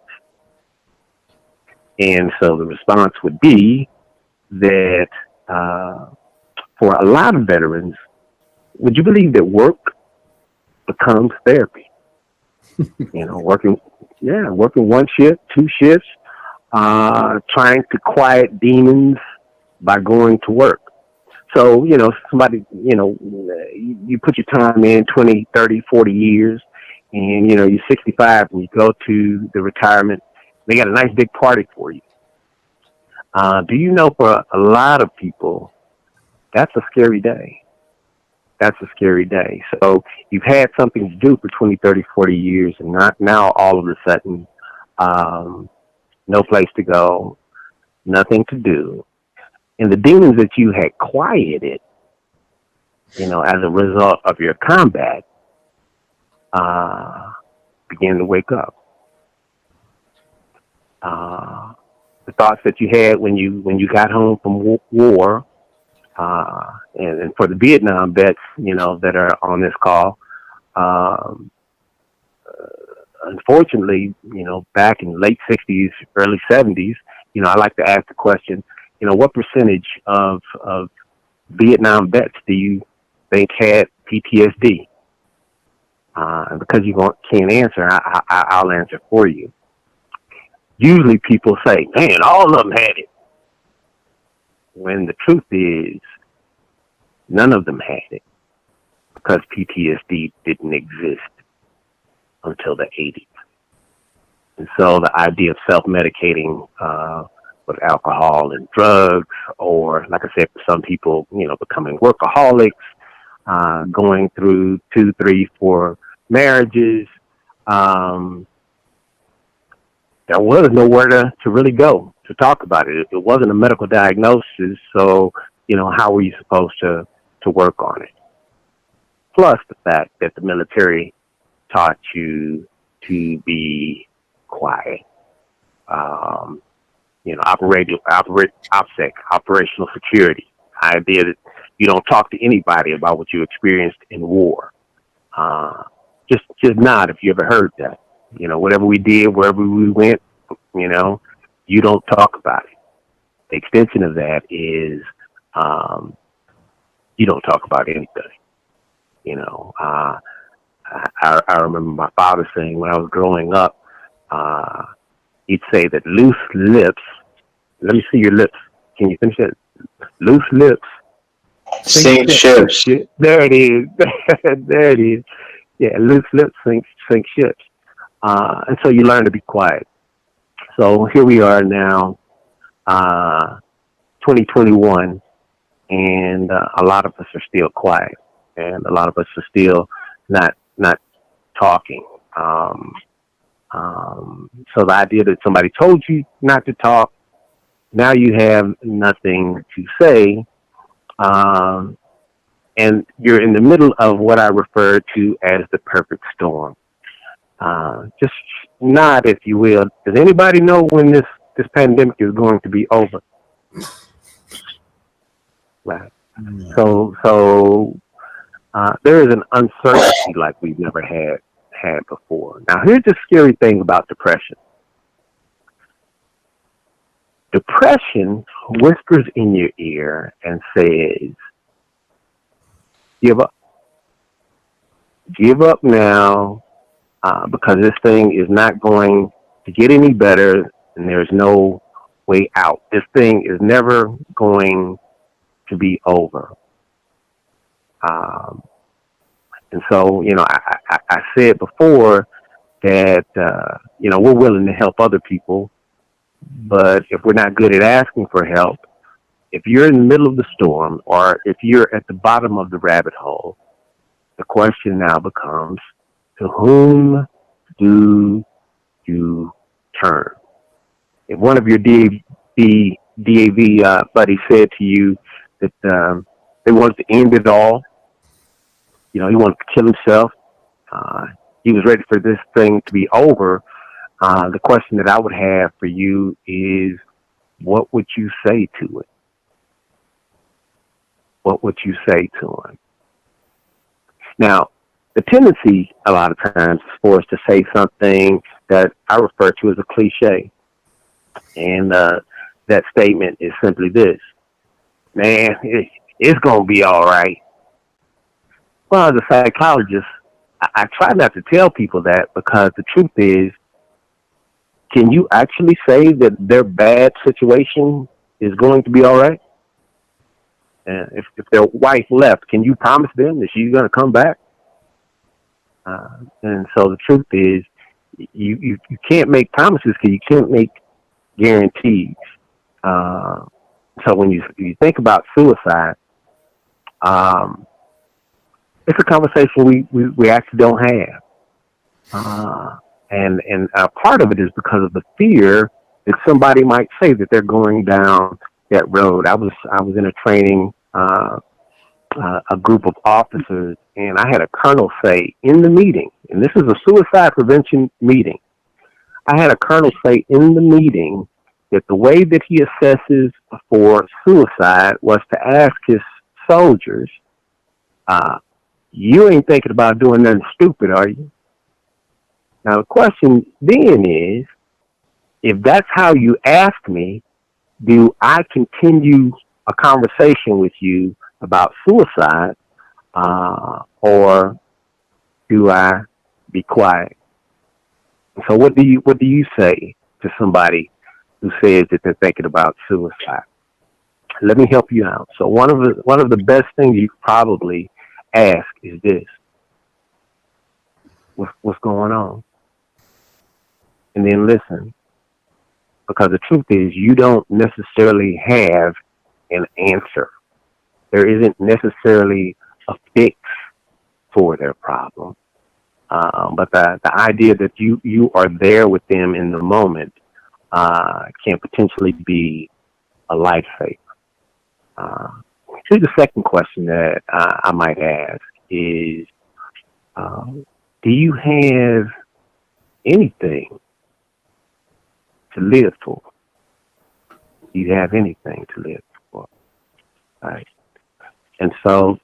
And so the response would be that for a lot of veterans, would you believe that work becomes therapy? Working one shift, two shifts, trying to quiet demons by going to work. So, somebody, you put your time in 20, 30, 40 years, and, you're 65 and you go to the retirement, they got a nice big party for you. Do you know for a lot of people, that's a scary day. That's a scary day. So you've had something to do for 20, 30, 40 years, and now all of a sudden, no place to go, nothing to do. And the demons that you had quieted, as a result of your combat, began to wake up. The thoughts that you had when you got home from war, and for the Vietnam vets, that are on this call, unfortunately, back in late 60s, early 70s, I like to ask the question, what percentage of Vietnam vets do you think had PTSD? And because you can't answer, I'll answer for you. Usually people say, man, all of them had it. When the truth is, none of them had it, because PTSD didn't exist until the 80s. And so the idea of self-medicating with alcohol and drugs, or like I said, for some people, becoming workaholics, going through 2, 3, 4 marriages, there was nowhere to really go to talk about it. It wasn't a medical diagnosis, so, how were you supposed to work on it? Plus the fact that the military taught you to be quiet. operational security. Idea that you don't talk to anybody about what you experienced in war. Just nod if you ever heard that. Whatever we did, wherever we went, you don't talk about it. The extension of that is you don't talk about anything. I remember my father saying when I was growing up, he'd say that loose lips, let me see your lips. Can you finish it? Loose lips Sink ships. There it is. There it is. Yeah, loose lips sink ships. And so you learn to be quiet. So here we are now, 2021, and a lot of us are still quiet, and a lot of us are still not talking. So the idea that somebody told you not to talk, now you have nothing to say, and you're in the middle of what I refer to as the perfect storm. Just nod, if you will. Does anybody know when this pandemic is going to be over? Right. So there is an uncertainty like we've never had before. Now, here's the scary thing about depression. Depression whispers in your ear and says, give up. Give up now, because this thing is not going to get any better, and there's no way out. This thing is never going to be over. And so, I said before that, we're willing to help other people, but if we're not good at asking for help, if you're in the middle of the storm, or if you're at the bottom of the rabbit hole, the question now becomes, to whom do you turn? If one of your DAV buddies said to you that they wanted to end it all, he wanted to kill himself, he was ready for this thing to be over, the question that I would have for you is, what would you say to it? What would you say to him? Now, the tendency a lot of times is for us to say something that I refer to as a cliche. And that statement is simply this: man, it's going to be all right. Well, as a psychologist, I try not to tell people that, because the truth is, can you actually say that their bad situation is going to be all right? And if their wife left, can you promise them that she's going to come back? And so the truth is, you can't make promises because you can't make guarantees. So when you think about suicide, it's a conversation we actually don't have. And part of it is because of the fear that somebody might say that they're going down that road. I was in a training, a group of officers, and I had a colonel say in the meeting, and this is a suicide prevention meeting, I had a colonel say in the meeting that the way that he assesses for suicide was to ask his soldiers, you ain't thinking about doing nothing stupid, are you? Now the question then is, if that's how you ask me, do I continue a conversation with you about suicide, or do I be quiet? So what do you say to somebody who says that they're thinking about suicide? Let me help you out. So one of the best things you could probably ask is this: what's going on? And then listen, because the truth is, you don't necessarily have an answer. There isn't necessarily a fix for their problem. But the idea that you are there with them in the moment can potentially be a lifesaver. Here's the second question that I might ask is, do you have anything to live for? Do you have anything to live for? Right. And so,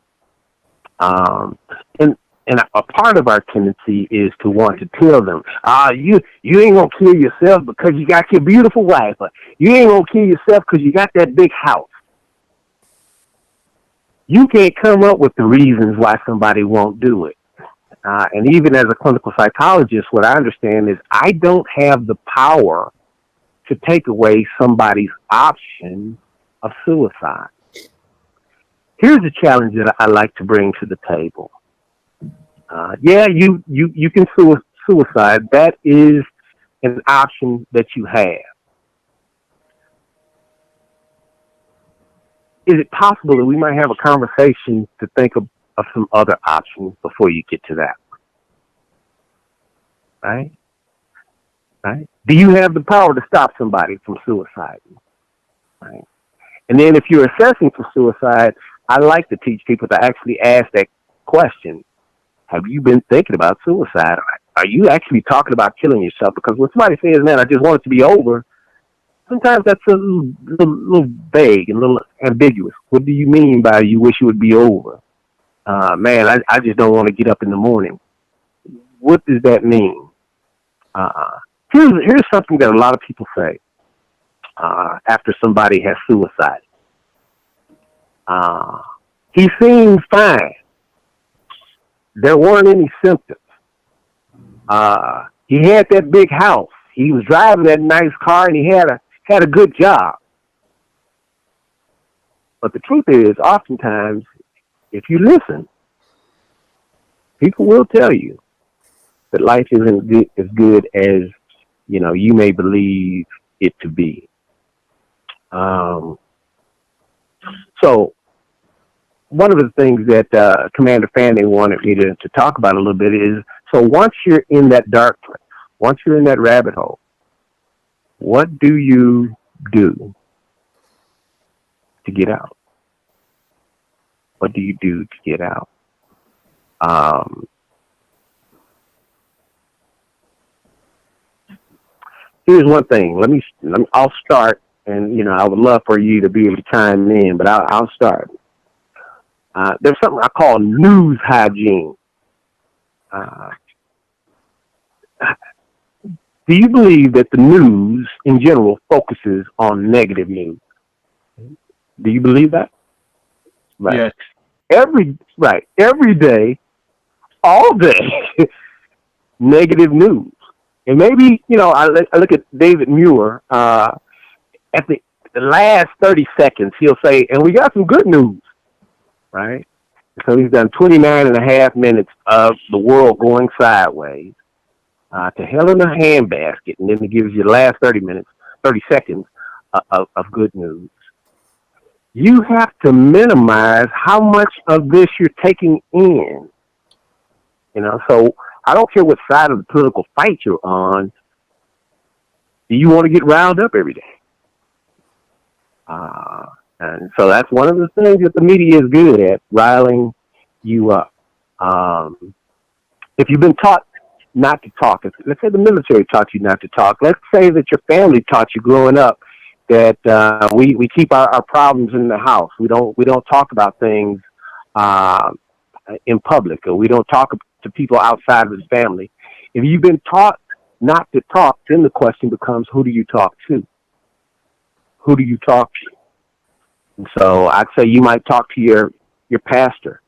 and a part of our tendency is to want to tell them, you ain't gonna kill yourself because you got your beautiful wife, or you ain't gonna kill yourself because you got that big house. You can't come up with the reasons why somebody won't do it. And even as a clinical psychologist, what I understand is I don't have the power to take away somebody's option of suicide. Here's a challenge that I like to bring to the table. You can suicide. That is an option that you have. Is it possible that we might have a conversation to think of some other options before you get to that? Right? Right? Do you have the power to stop somebody from suicide? Right? And then if you're assessing for suicide, I like to teach people to actually ask that question. Have you been thinking about suicide? Are you actually talking about killing yourself? Because when somebody says, man, I just want it to be over, sometimes that's a little vague and a little ambiguous. What do you mean by you wish it would be over? Man, I just don't want to get up in the morning. What does that mean? Here's something that a lot of people say after somebody has suicided. He seemed fine. There weren't any symptoms. He had that big house. He was driving that nice car, and he had a good job. But the truth is, oftentimes, if you listen, people will tell you that life isn't as good as you may believe it to be. So one of the things that Commander Fanning wanted me to talk about a little bit is, so once you're in that dark place, once you're in that rabbit hole, what do you do to get out? What do you do to get out? Here's one thing. I'll start, and I would love for you to be able to chime in, but I'll start. There's something I call news hygiene. Do you believe that the news in general focuses on negative news? Do you believe that? Right. Yes. Every day, all day, negative news. And maybe, I look at David Muir, at the last 30 seconds, he'll say, and we got some good news, right? So he's done 29 and a half minutes of the world going sideways, to hell in a handbasket, and then he gives you the last 30 seconds of good news. You have to minimize how much of this you're taking in. So I don't care what side of the political fight you're on. Do you want to get riled up every day? And so that's one of the things that the media is good at, riling you up. If you've been taught not to talk, let's say the military taught you not to talk. Let's say that your family taught you growing up that we keep our problems in the house. We don't talk about things in public, or we don't talk to people outside of the family. If you've been taught not to talk, then the question becomes, who do you talk to? Who do you talk to? And so I'd say you might talk to your pastor.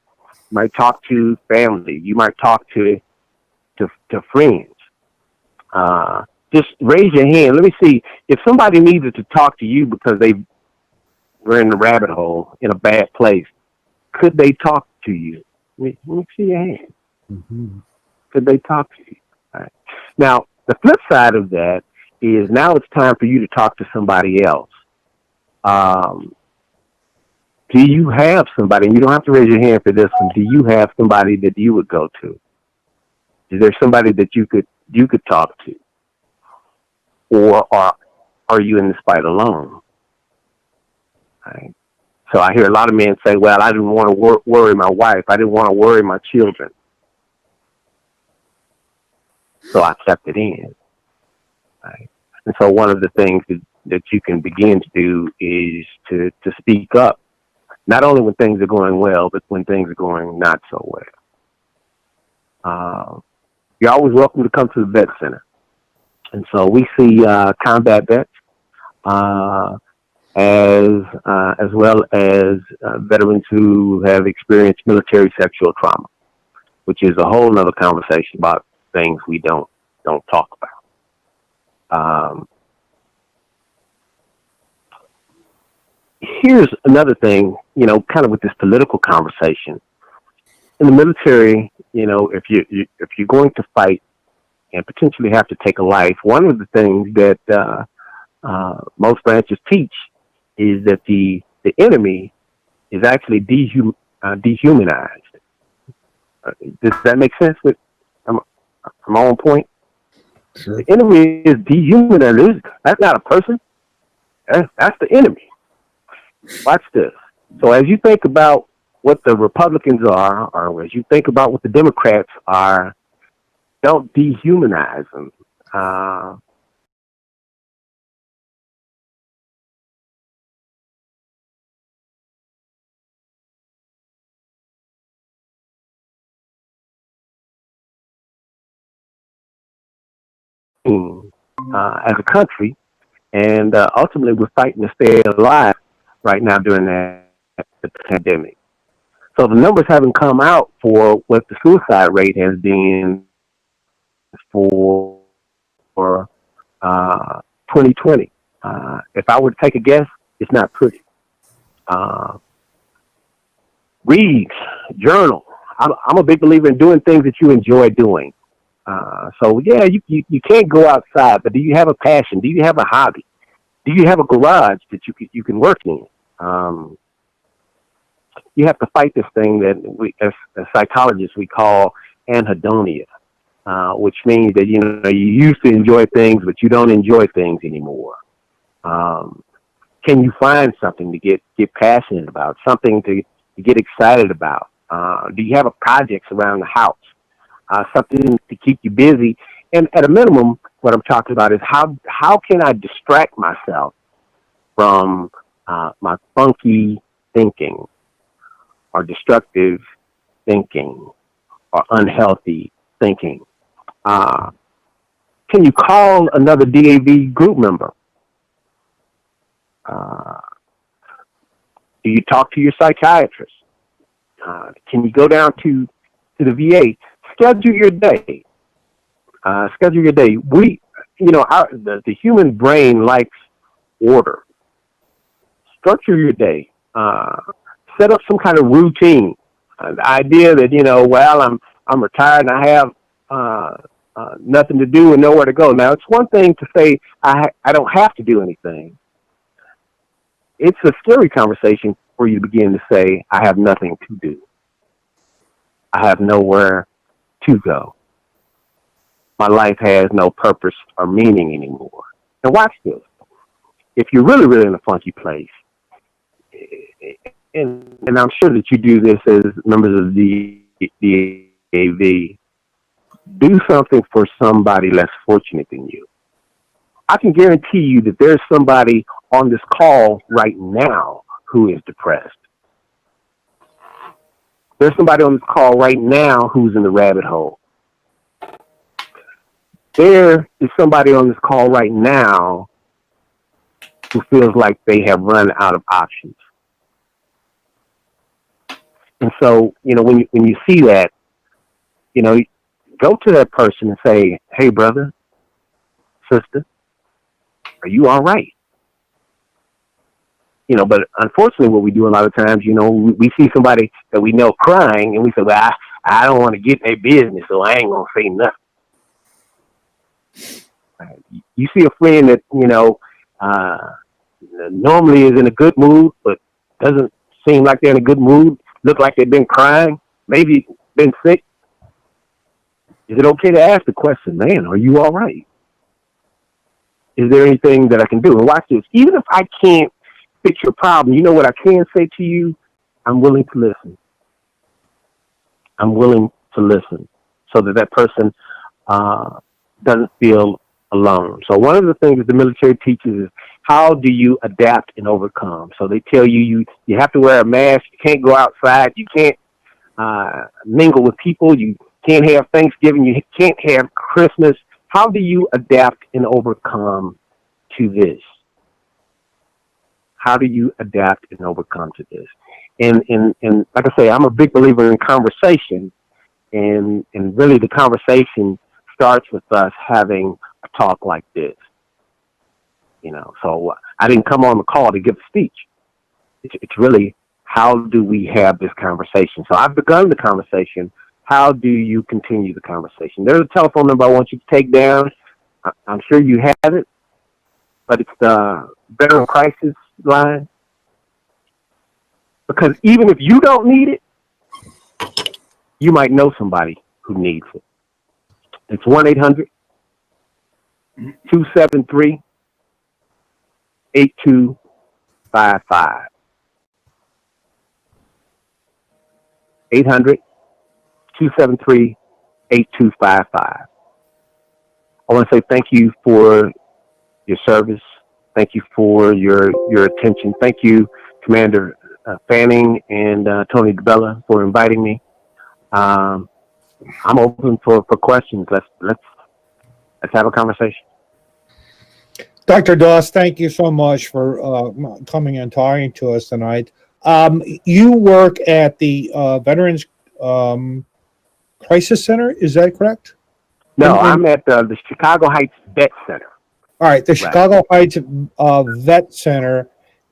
You might talk to family. You might talk to friends. Just raise your hand. Let me see. If somebody needed to talk to you because they were in the rabbit hole in a bad place, could they talk to you? Let me see your hand. Mm-hmm. Could they talk to you? All right. Now, the flip side of that is now it's time for you to talk to somebody else. Do you have somebody, and you don't have to raise your hand for this one, do you have somebody that you would go to? Is there somebody that you could talk to? Or are you in this fight alone? Right. So I hear a lot of men say, well, I didn't want to worry my wife. I didn't want to worry my children. So I kept it in. Right. And so one of the things that you can begin to do is to speak up, not only when things are going well, but when things are going not so well. You're always welcome to come to the vet center. And so we see combat vets as well as veterans who have experienced military sexual trauma, which is a whole nother conversation about things we don't talk about. Here's another thing, kind of with this political conversation. In the military, if you're going to fight and potentially have to take a life, one of the things that most branches teach is that the enemy is actually dehumanized. Does that make sense? Am I on point? Sure. The enemy is dehumanized. That's not a person. That's the enemy. Watch this. So as you think about what the Republicans are, or as you think about what the Democrats are, don't dehumanize them. As a country, and ultimately we're fighting to stay alive right now during the pandemic. So the numbers haven't come out for what the suicide rate has been for 2020. If I were to take a guess, it's not pretty. Read, journal. I'm a big believer in doing things that you enjoy doing. So yeah, you can't go outside, but do you have a passion? Do you have a hobby? Do you have a garage that you can work in? You have to fight this thing that we, as psychologists, we call anhedonia, which means that you used to enjoy things, but you don't enjoy things anymore. Can you find something to get passionate about, something to get excited about? Do you have a projects around the house? Something to keep you busy, and at a minimum, what I'm talking about is how can I distract myself from my funky thinking, or destructive thinking, or unhealthy thinking? Can you call another DAV group member? Do you talk to your psychiatrist? Can you go down to the VA? Schedule your day. Schedule your day. The human brain likes order. Structure your day. Set up some kind of routine. The idea that I'm retired and I have nothing to do and nowhere to go. Now, it's one thing to say I don't have to do anything. It's a scary conversation for you to begin to say I have nothing to do. I have nowhere to go. My life has no purpose or meaning anymore. Now watch this. If you're really, really in a funky place, and I'm sure that you do this as members of the DAV, do something for somebody less fortunate than you. I can guarantee you that there's somebody on this call right now who is depressed. There's somebody on this call right now who's in the rabbit hole. There is somebody on this call right now who feels like they have run out of options. And so, when you see that, go to that person and say, hey, brother, sister, are you all right? But unfortunately what we do a lot of times, we see somebody that we know crying and we say, well, I don't want to get in their business, so I ain't going to say nothing. You see a friend that, normally is in a good mood, but doesn't seem like they're in a good mood, look like they've been crying, maybe been sick. Is it okay to ask the question, man, are you all right? Is there anything that I can do? And watch this. Even if I can't fix your problem, you know what I can say to you? I'm willing to listen. I'm willing to listen so that person doesn't feel alone. So one of the things that the military teaches is how do you adapt and overcome? So they tell you you have to wear a mask. You can't go outside. You can't mingle with people. You can't have Thanksgiving. You can't have Christmas. How do you adapt and overcome to this? How do you adapt and overcome to this? And like I say, I'm a big believer in conversation, and really the conversation starts with us having a talk like this. You know, so I didn't come on the call to give a speech. It's really, how do we have this conversation? So I've begun the conversation. How do you continue the conversation? There's a telephone number I want you to take down. I'm sure you have it, but it's the Veteran Crisis line. Because even if you don't need it, you might know somebody who needs it. It's 1-800-273-8255. 800-273-8255. I want to say thank you for your service. Thank you for your attention. Thank you, Commander Fanning and Tony DeBella, for inviting me. I'm open for questions. Let's have a conversation. Dr. Doss, thank you so much for coming and talking to us tonight. You work at the Veterans Crisis Center, is that correct? No, I'm at the Chicago Heights Vet Center. All right, the Chicago Heights Vet Center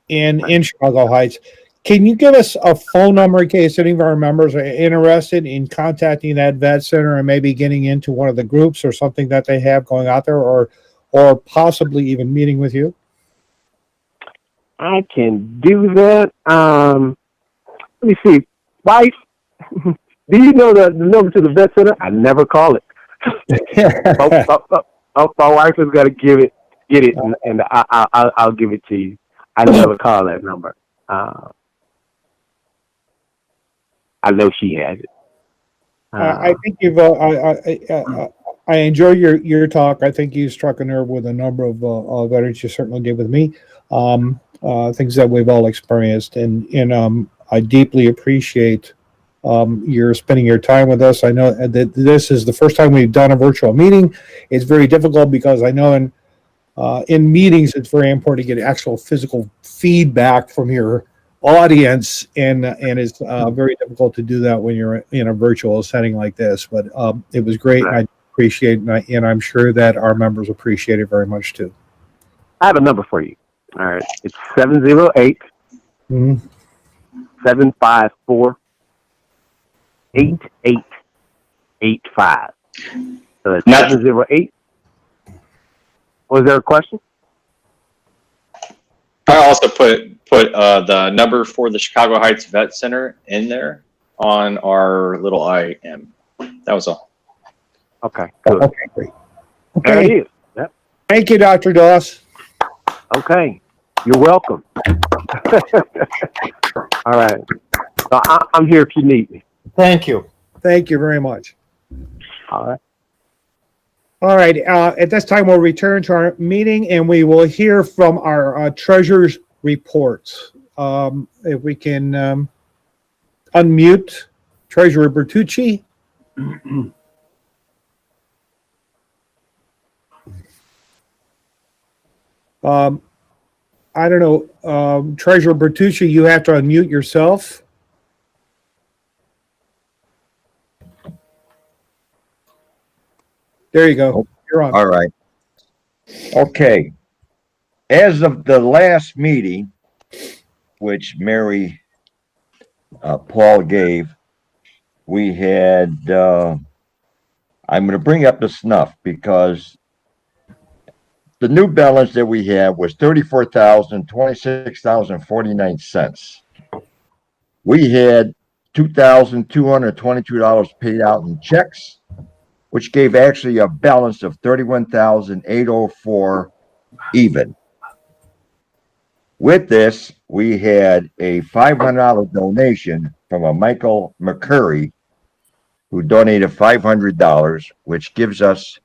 in Chicago Heights. Can you give us a phone number in case any of our members are interested in contacting that vet center and maybe getting into one of the groups or something that they have going out there, or possibly even meeting with you? I can do that. Let me see. Wife, do you know the number to the vet center? I never call it. My wife has got to get it, and I'll give it to you. I never call that number. I know she has it. I think you've. I enjoy your talk. I think you struck a nerve with a number of veterans. You certainly did with me. Things that we've all experienced, and I deeply appreciate your spending your time with us. I know that this is the first time we've done a virtual meeting. It's very difficult because I know in meetings it's very important to get actual physical feedback from your audience, and it's very difficult to do that when you're in a virtual setting like this. But it was great. And I appreciate it, and I'm sure that our members appreciate it very much too. I have a number for you. All right, it's 708 754 8885. So it's 708. Was there a question? I also put the number for the Chicago Heights Vet Center in there on our little IM. That was all. Okay, good. Okay, great. There Okay. it is. Yep. Thank you, Dr. Doss. Okay, you're welcome. All right. So I'm here if you need me. Thank you. Thank you very much. All right. All right. At this time, we'll return to our meeting, and we will hear from our treasurer's reports. If we can unmute Treasurer Bertucci. I don't know, Treasurer Bertucci, you have to unmute yourself. There you go. You're on. All right. Okay. As of the last meeting, which Mary Paul gave, we had, I'm going to bring up the snuff because the new balance that we have was $34,026.49. We had $2,222 paid out in checks, which gave actually a balance of $31,804 even. With this, we had a $500 donation from a Michael McCurry, who donated $500, which gives us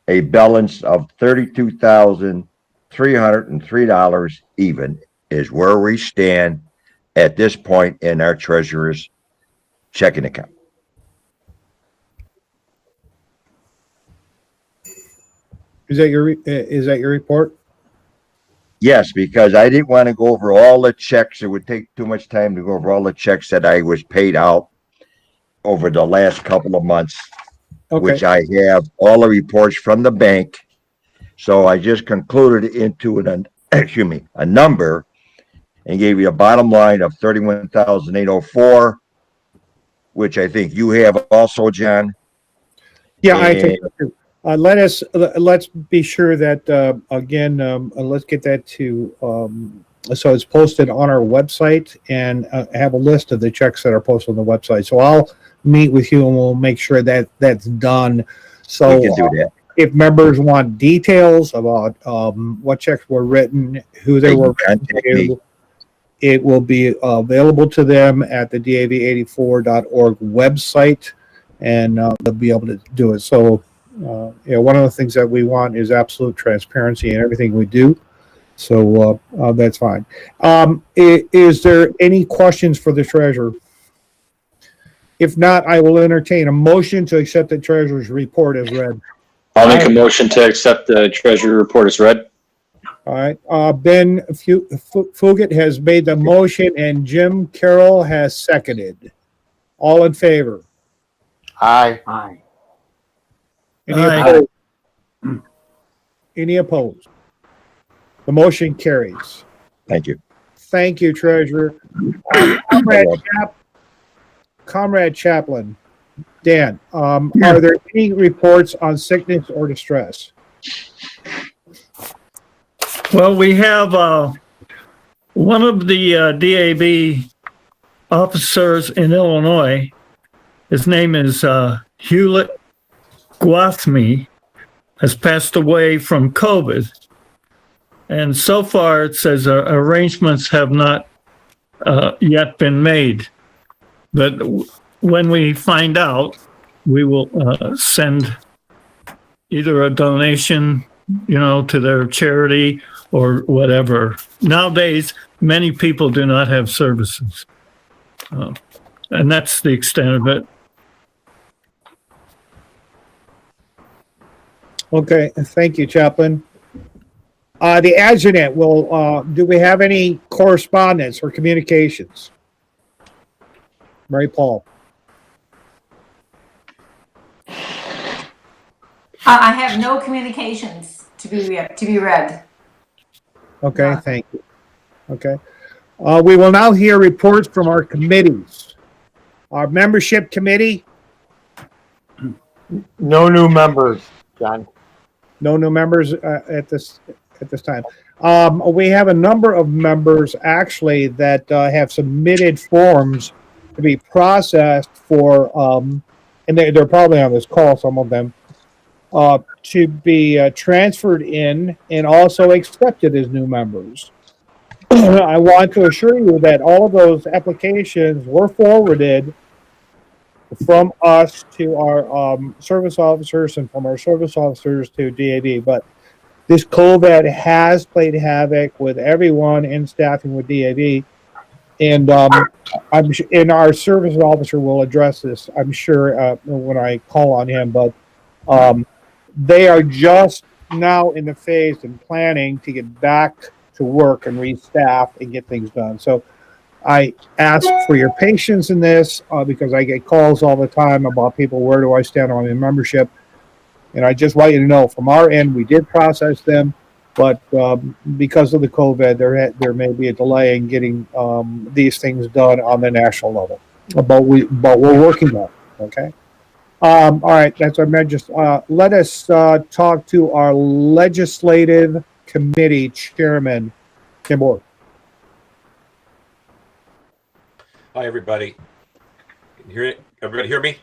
a balance of $32,000 $303 even is where we stand at this point in our treasurer's checking account. Is that your report? Yes, because I didn't want to go over all the checks. It would take too much time to go over all the checks that I was paid out over the last couple of months, which I have all the reports from the bank. So I just concluded into a number and gave you a bottom line of 31,804, which I think you have also, John. Yeah, I think so too. Let's be sure that again, let's get that to so it's posted on our website and have a list of the checks that are posted on the website. So I'll meet with you and we'll make sure that that's done. So we can do that. If members want details about what checks were written, who they were written to, it will be available to them at the DAV84.org website, and they'll be able to do it. So, one of the things that we want is absolute transparency in everything we do. So that's fine. Is there any questions for the treasurer? If not, I will entertain a motion to accept the treasurer's report as read. I'll make a motion to accept the treasury report as read. All right. Ben Fugit has made the motion and Jim Carroll has seconded. All in favor? Aye. Aye. Any Aye. opposed? Any opposed? The motion carries. Thank you. Thank you, Treasurer. Comrade Chaplain, Dan, are there any reports on sickness or distress? Well, we have one of the DAV officers in Illinois. His name is Hewlett Gwathmey, has passed away from COVID. And so far, it says arrangements have not yet been made. But when we find out, we will send either a donation, to their charity or whatever. Nowadays, many people do not have services. And that's the extent of it. Okay, thank you, Chaplain. The adjutant do we have any correspondence or communications? Mary Paul. I have no communications to be read. Okay, thank you. Okay. We will now hear reports from our committees. Our membership committee. No new members, John. No new members at this time. We have a number of members actually that have submitted forms to be processed for, and they're probably on this call, some of them, to be transferred in and also accepted as new members. I want to assure you that all of those applications were forwarded from us to our service officers and from our service officers to DAV. But this COVID has played havoc with everyone in staffing with DAV. And our service officer will address this, I'm sure, when I call on him. But they are just now in the phase and planning to get back to work and restaff and get things done. So I ask for your patience in this because I get calls all the time about people, where do I stand on my membership? And I just want you to know, from our end, we did process them, but because of the COVID, there may be a delay in getting these things done on the national level. But we're working on it, okay? All right, that's our just let us talk to our legislative committee chairman, Tim Moore. Hi, everybody. Can you hear it? Everybody hear me?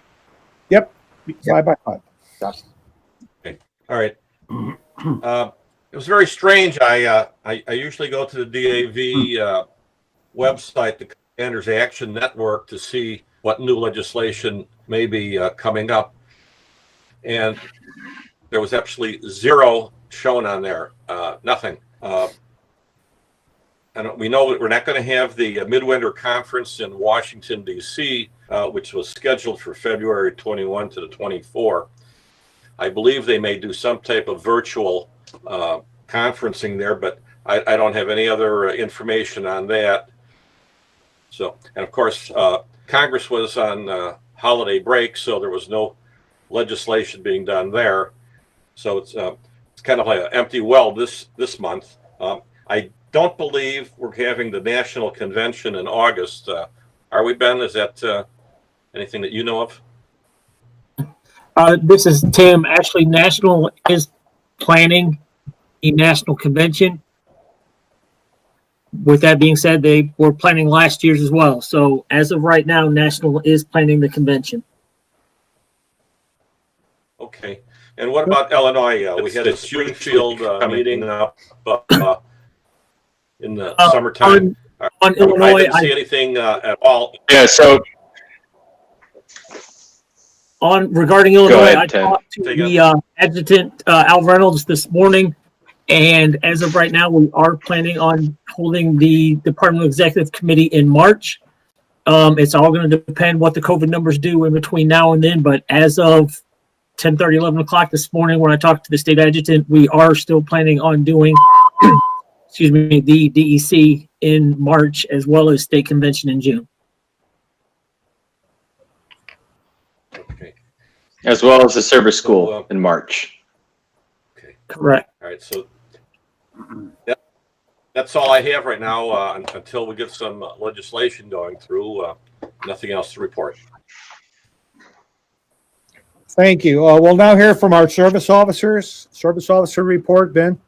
Yep. 5 by 5. Okay. All right. It was very strange. I usually go to the DAV website, the Commanders Action Network, to see what new legislation may be coming up. And there was absolutely zero shown on there, nothing. And we know that we're not going to have the Midwinter Conference in Washington, D.C., which was scheduled for February 21 to the 24. I believe they may do some type of virtual conferencing there, but I don't have any other information on that. So, and of course, Congress was on holiday break, so there was no legislation being done there. So it's kind of like an empty well this month. I don't believe we're having the national convention in August. Are we, Ben? Is that anything that you know of? This is Tim. Actually, National is planning a national convention. With that being said, they were planning last year's as well. So as of right now, National is planning the convention. Okay. And what about Illinois? We had a Springfield meeting up in the summertime. On Illinois, I didn't see anything at all. Yeah, so regarding Illinois, ahead, I Ted. talked to the adjutant Al Reynolds this morning, and as of right now, we are planning on holding the Department Executive Committee in March. It's all going to depend what the COVID numbers do in between now and then, but as of 10:30, 11 o'clock this morning, when I talked to the state adjutant, we are still planning on doing excuse me, the DEC in March, as well as state convention in June. Okay. as well as the service school in March. Okay. Correct. All right. So that's all I have right now until we get some legislation going through. Nothing else to report. Thank you. We'll now hear from our service officers. Service officer report, Ben.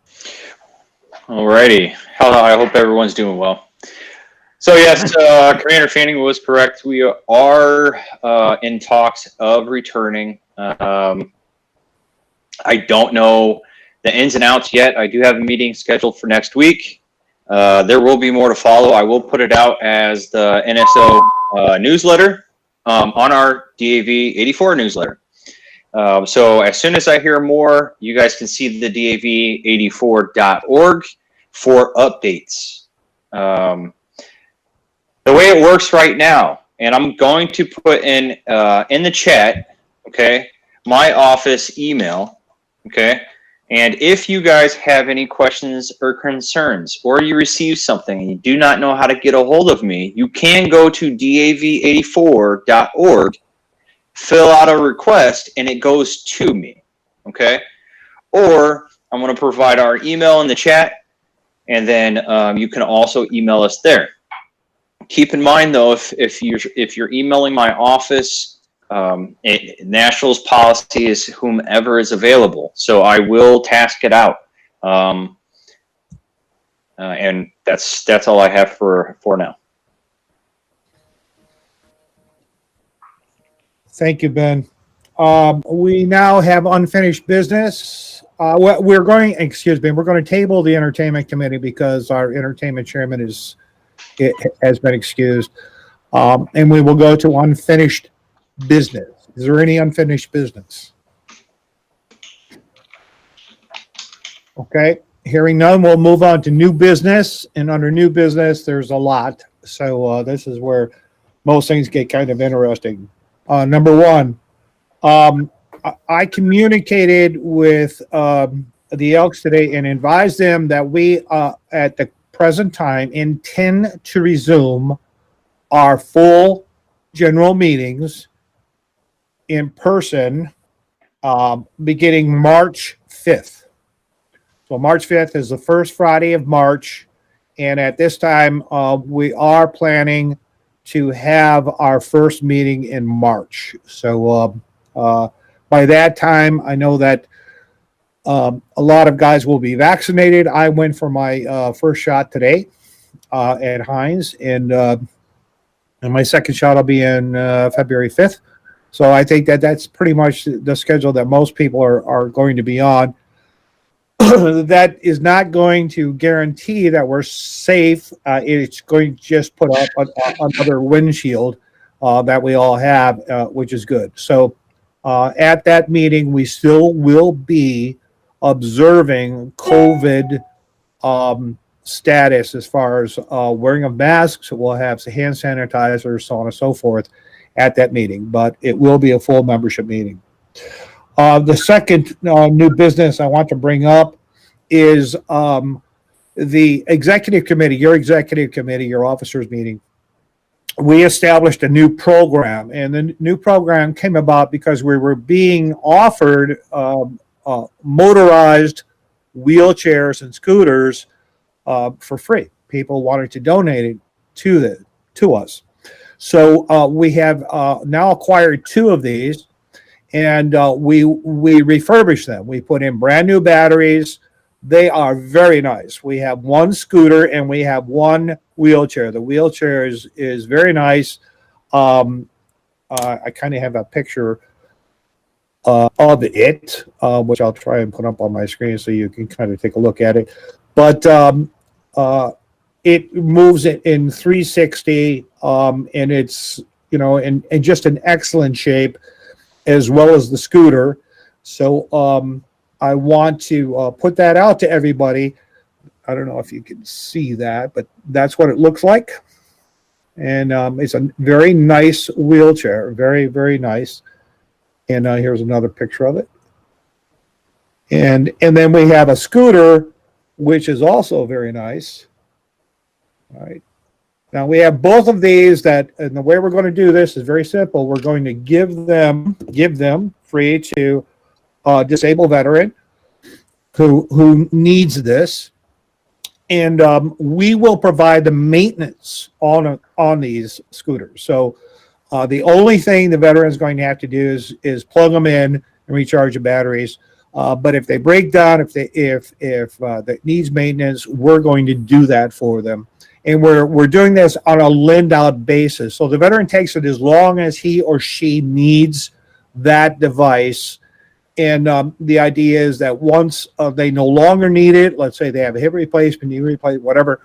Alrighty. I hope everyone's doing well. So yes, Commander Fanning was correct. We are in talks of returning. I don't know the ins and outs yet. I do have a meeting scheduled for next week. There will be more to follow. I will put it out as the NSO newsletter on our DAV84 newsletter. So as soon as I hear more, you guys can see the DAV84.org for updates. The way it works right now, and I'm going to put in the chat, okay, my office email, okay, and if you guys have any questions or concerns, or you receive something and you do not know how to get a hold of me, you can go to DAV84.org, fill out a request, and it goes to me, okay? Or I'm going to provide our email in the chat, and then you can also email us there. Keep in mind, though, if you're emailing my office, National's policy is whomever is available. So I will task it out, and that's all I have for now. Thank you, Ben. We now have unfinished business. We're going to table the entertainment committee because our entertainment chairman has been excused. And we will go to unfinished business. Is there any unfinished business? Okay, hearing none, we'll move on to new business. And under new business, there's a lot. So this is where most things get kind of interesting. Number one, I communicated with the Elks today and advised them that we, at the present time, intend to resume our full general meetings in person beginning March 5th. So March 5th is the first Friday of March, and at this time, we are planning to have our first meeting in March. So by that time, I know that a lot of guys will be vaccinated. I went for my first shot today at Hines, and my second shot will be in February 5th. So I think that that's pretty much the schedule that most people are going to be on. That is not going to guarantee that we're safe. It's going to just put up another windshield that we all have, which is good. So at that meeting, we still will be observing COVID status as far as wearing of masks. We'll have hand sanitizers, so on and so forth at that meeting, but it will be a full membership meeting. The second new business I want to bring up is the executive committee, your officers meeting. We established a new program, and the new program came about because we were being offered motorized wheelchairs and scooters for free. People wanted to donate it to us. So we have now acquired 2 of these, and we refurbished them. We put in brand new batteries. They are very nice. We have 1 scooter and we have 1 wheelchair. The wheelchair is very nice. I kind of have a picture of it, which I'll try and put up on my screen so you can kind of take a look at it. But it moves it in 360, and it's, you know, in just an excellent shape, as well as the scooter. So I want to put that out to everybody. I don't know if you can see that, but that's what it looks like. And it's a very nice wheelchair, very, very nice. And here's another picture of it. And then we have a scooter, which is also very nice. All right. Now we have both of these and the way we're going to do this is very simple. We're going to give them free to a disabled veteran who needs this. And we will provide the maintenance on these scooters. So the only thing the veteran is going to have to do is plug them in and recharge the batteries. But if they break down, if that needs maintenance, we're going to do that for them. And we're doing this on a lend out basis. So the veteran takes it as long as he or she needs that device. And the idea is that once they no longer need it, let's say they have a hip replacement, knee replacement, whatever,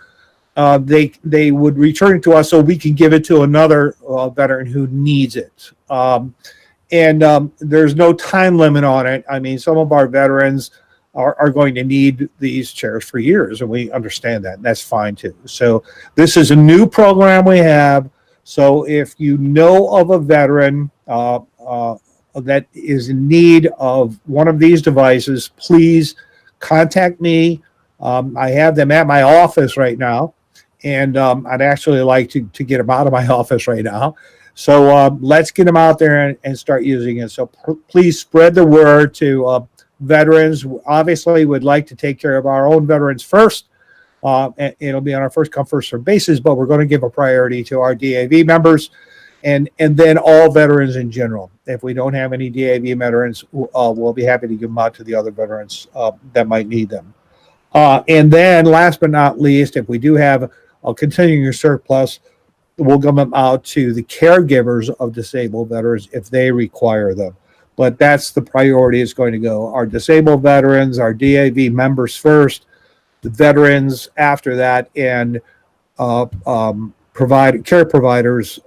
they would return it to us so we can give it to another veteran who needs it. And there's no time limit on it. I mean, some of our veterans are going to need these chairs for years, and we understand that. And that's fine too. So this is a new program we have. So if you know of a veteran that is in need of one of these devices, please contact me. I have them at my office right now, and I'd actually like to get them out of my office right now. So let's get them out there and start using it. So please spread the word to veterans. Obviously, we'd like to take care of our own veterans first. And it'll be on our first come, first served basis, but we're going to give a priority to our DAV members and then all veterans in general. If we don't have any DAV veterans, we'll be happy to give them out to the other veterans that might need them. And then last but not least, if we do have a continuing surplus, we'll give them out to the caregivers of disabled veterans if they require them. But that's the priority is going to go. Our disabled veterans, our DAV members first, the veterans after that, and care providers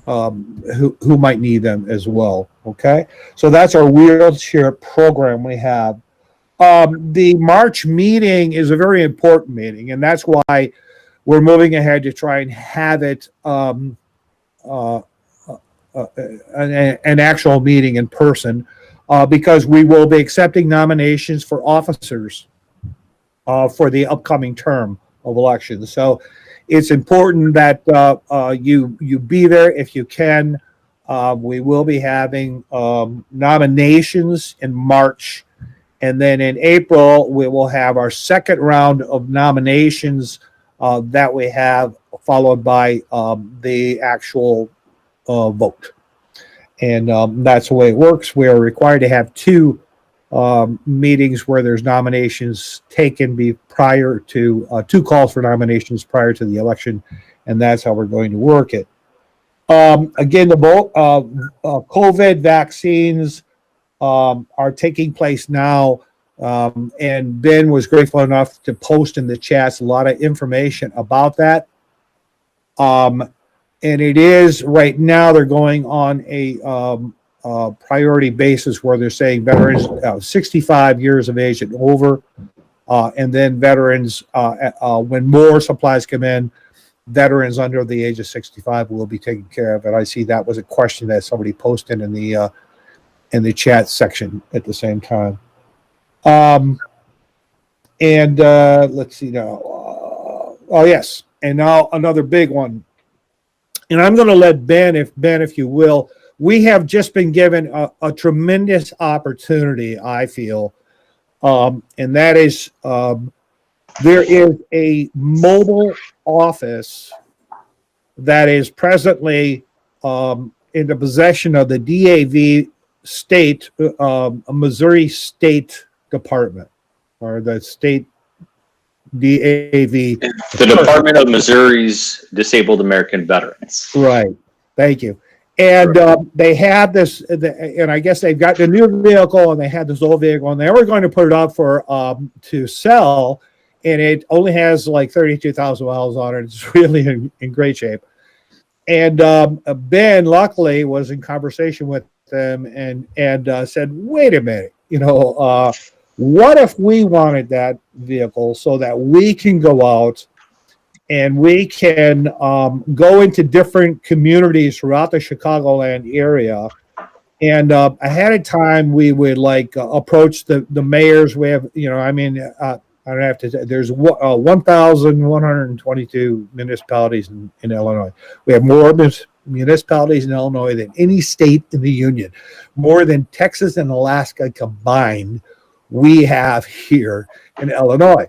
who might need them as well. Okay, so that's our wheelchair program we have. The March meeting is a very important meeting, and that's why we're moving ahead to try and have it an actual meeting in person, because we will be accepting nominations for officers for the upcoming term of elections. So it's important that you be there if you can. We will be having nominations in March, and then in April we will have our second round of nominations that we have, followed by the actual vote. And that's the way it works. We are required to have 2 meetings where there's nominations taken prior to 2 calls for nominations prior to the election, and that's how we're going to work it. Again, the COVID vaccines are taking place now, and Ben was grateful enough to post in the chats a lot of information about that. And it is right now they're going on a priority basis where they're saying veterans 65 years of age and over And then veterans, when more supplies come in, veterans under the age of 65 will be taken care of. And I see that was a question that somebody posted in the chat section at the same time. Let's see now. Oh yes, and now another big one. And I'm going to let Ben, if you will, we have just been given a tremendous opportunity, I feel, and that is there is a mobile office that is presently in the possession of the DAV state, Missouri State Department, or the state DAV. The Department of Missouri's Disabled American Veterans. Right. Thank you. And they had this, and I guess they've got the new vehicle, and they had this old vehicle, and they were going to put it up for to sell, and it only has like 32,000 miles on it. It's really in great shape. And Ben, luckily, was in conversation with them and said, "Wait a minute, what if we wanted that vehicle so that we can go out and we can go into different communities throughout the Chicagoland area, and ahead of time we would approach the mayors. We have, I don't have to say, there's 1,122 municipalities in Illinois. We have more municipalities in Illinois than any state in the union, more than Texas and Alaska combined. We have here in Illinois.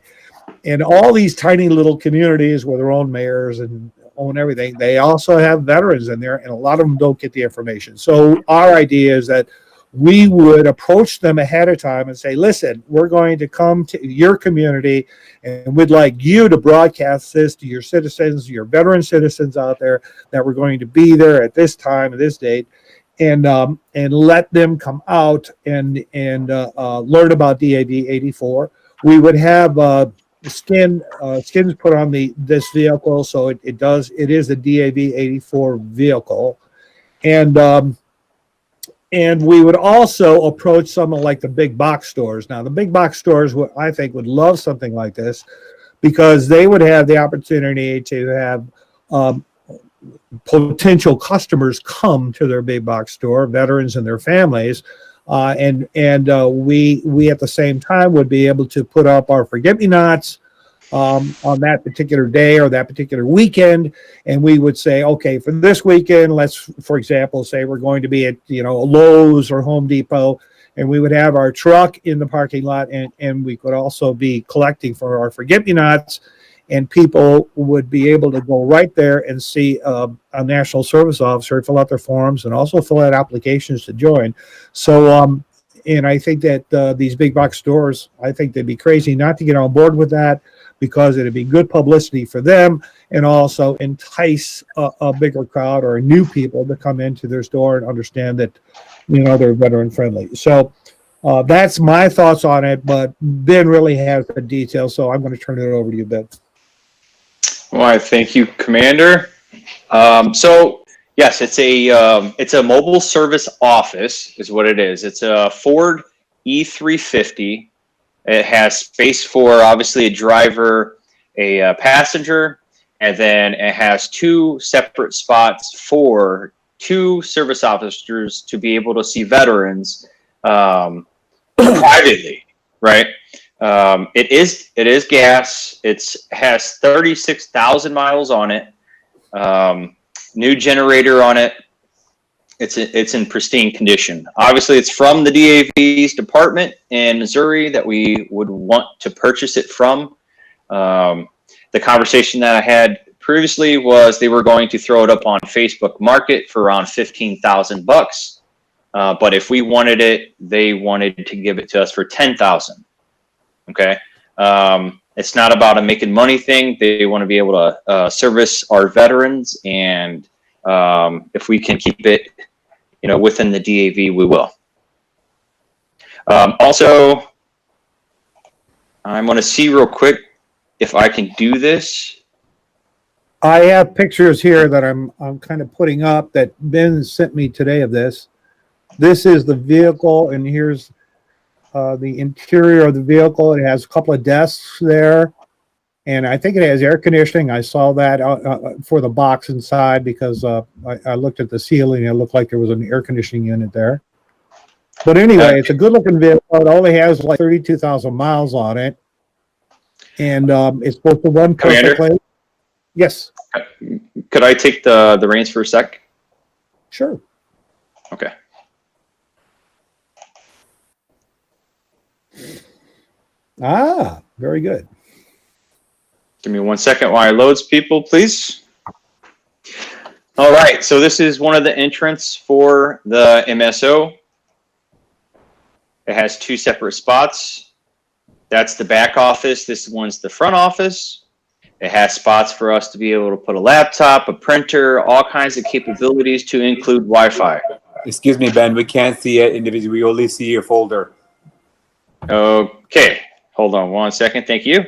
And all these tiny little communities with their own mayors and own everything, they also have veterans in there, and a lot of them don't get the information. So our idea is that we would approach them ahead of time and say, listen, we're going to come to your community, and we'd like you to broadcast this to your citizens, your veteran citizens out there, that we're going to be there at this time and this date, and let them come out and learn about DAV84. We would have skins put on this vehicle, so it is a DAV84 vehicle, and we would also approach some of the big box stores. Now, the big box stores, I think, would love something like this, because they would have the opportunity to have potential customers come to their big box store, veterans and their families, and we at the same time would be able to put up our forget-me-nots on that particular day or that particular weekend, and we would say, okay, for this weekend, let's, for example, say we're going to be at Lowe's or Home Depot, and we would have our truck in the parking lot, and we could also be collecting for our forget-me-nots, and people would be able to go right there and see a national service officer fill out their forms and also fill out applications to join. So and I think that these big box stores, I think they'd be crazy not to get on board with that, because it'd be good publicity for them and also entice a bigger crowd or new people to come into their store and understand that, they're veteran friendly. So that's my thoughts on it, but Ben really has the details, so I'm going to turn it over to you, Ben. Well, I thank you, Commander. So yes, it's a mobile service office is what it is. It's a Ford E350. It has space for obviously a driver, a passenger, and then it has two separate spots for two service officers to be able to see veterans privately, right? It is gas. It has 36,000 miles on it. New generator on it. It's in pristine condition. Obviously, it's from the DAV's department in Missouri that we would want to purchase it from. The conversation that I had previously was they were going to throw it up on Facebook Market for around $15,000. But if we wanted it, they wanted to give it to us for $10,000. Okay. It's not about a making money thing. They want to be able to service our veterans, and if we can keep it, within the DAV, we will. Also, I'm going to see real quick if I can do this. I have pictures here that I'm kind of putting up that Ben sent me today of this. This is the vehicle, and here's the interior of the vehicle. It has a couple of desks there, and I think it has air conditioning. I saw that for the box inside because I looked at the ceiling and it looked like there was an air conditioning unit there. But anyway, it's a good looking vehicle. It only has like 32,000 miles on it, and it's supposed to run Commander? perfectly. Yes, Could I take the reins for a sec? sure. Okay. Ah, very good. Give me 1 second while I loads people, please. All right, so this is one of the entrants for the MSO. It has 2 separate spots. That's the back office. This one's the front office. It has spots for us to be able to put a laptop, a printer, all kinds of capabilities to include Wi-Fi. Excuse me, Ben, we can't see it individually. We only see your folder. Okay, hold on 1 second. Thank you.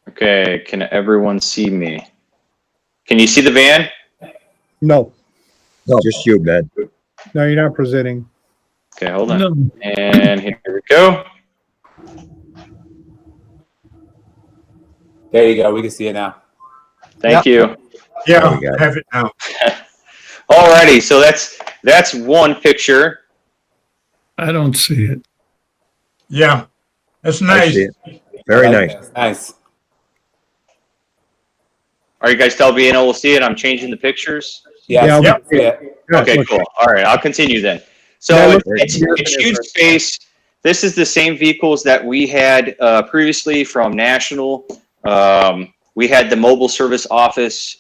Okay, can everyone see me? Can you see the van? No, Just you, Ben. no, you're not presenting. Okay, hold on. No. And here we go. There you go. We can see it now. Thank you. Yeah, we got it. Have it now. Alrighty, so that's one picture. I don't see it. Yeah, that's I nice. see it. Very nice. That's nice. Are you guys still being able to see it? I'm changing the pictures. Yes, Yeah, we yep. can see it. Okay, cool. All right, I'll continue then. So Yeah, look, it's huge space. This is the same vehicles that we had previously from National. We had the mobile service office.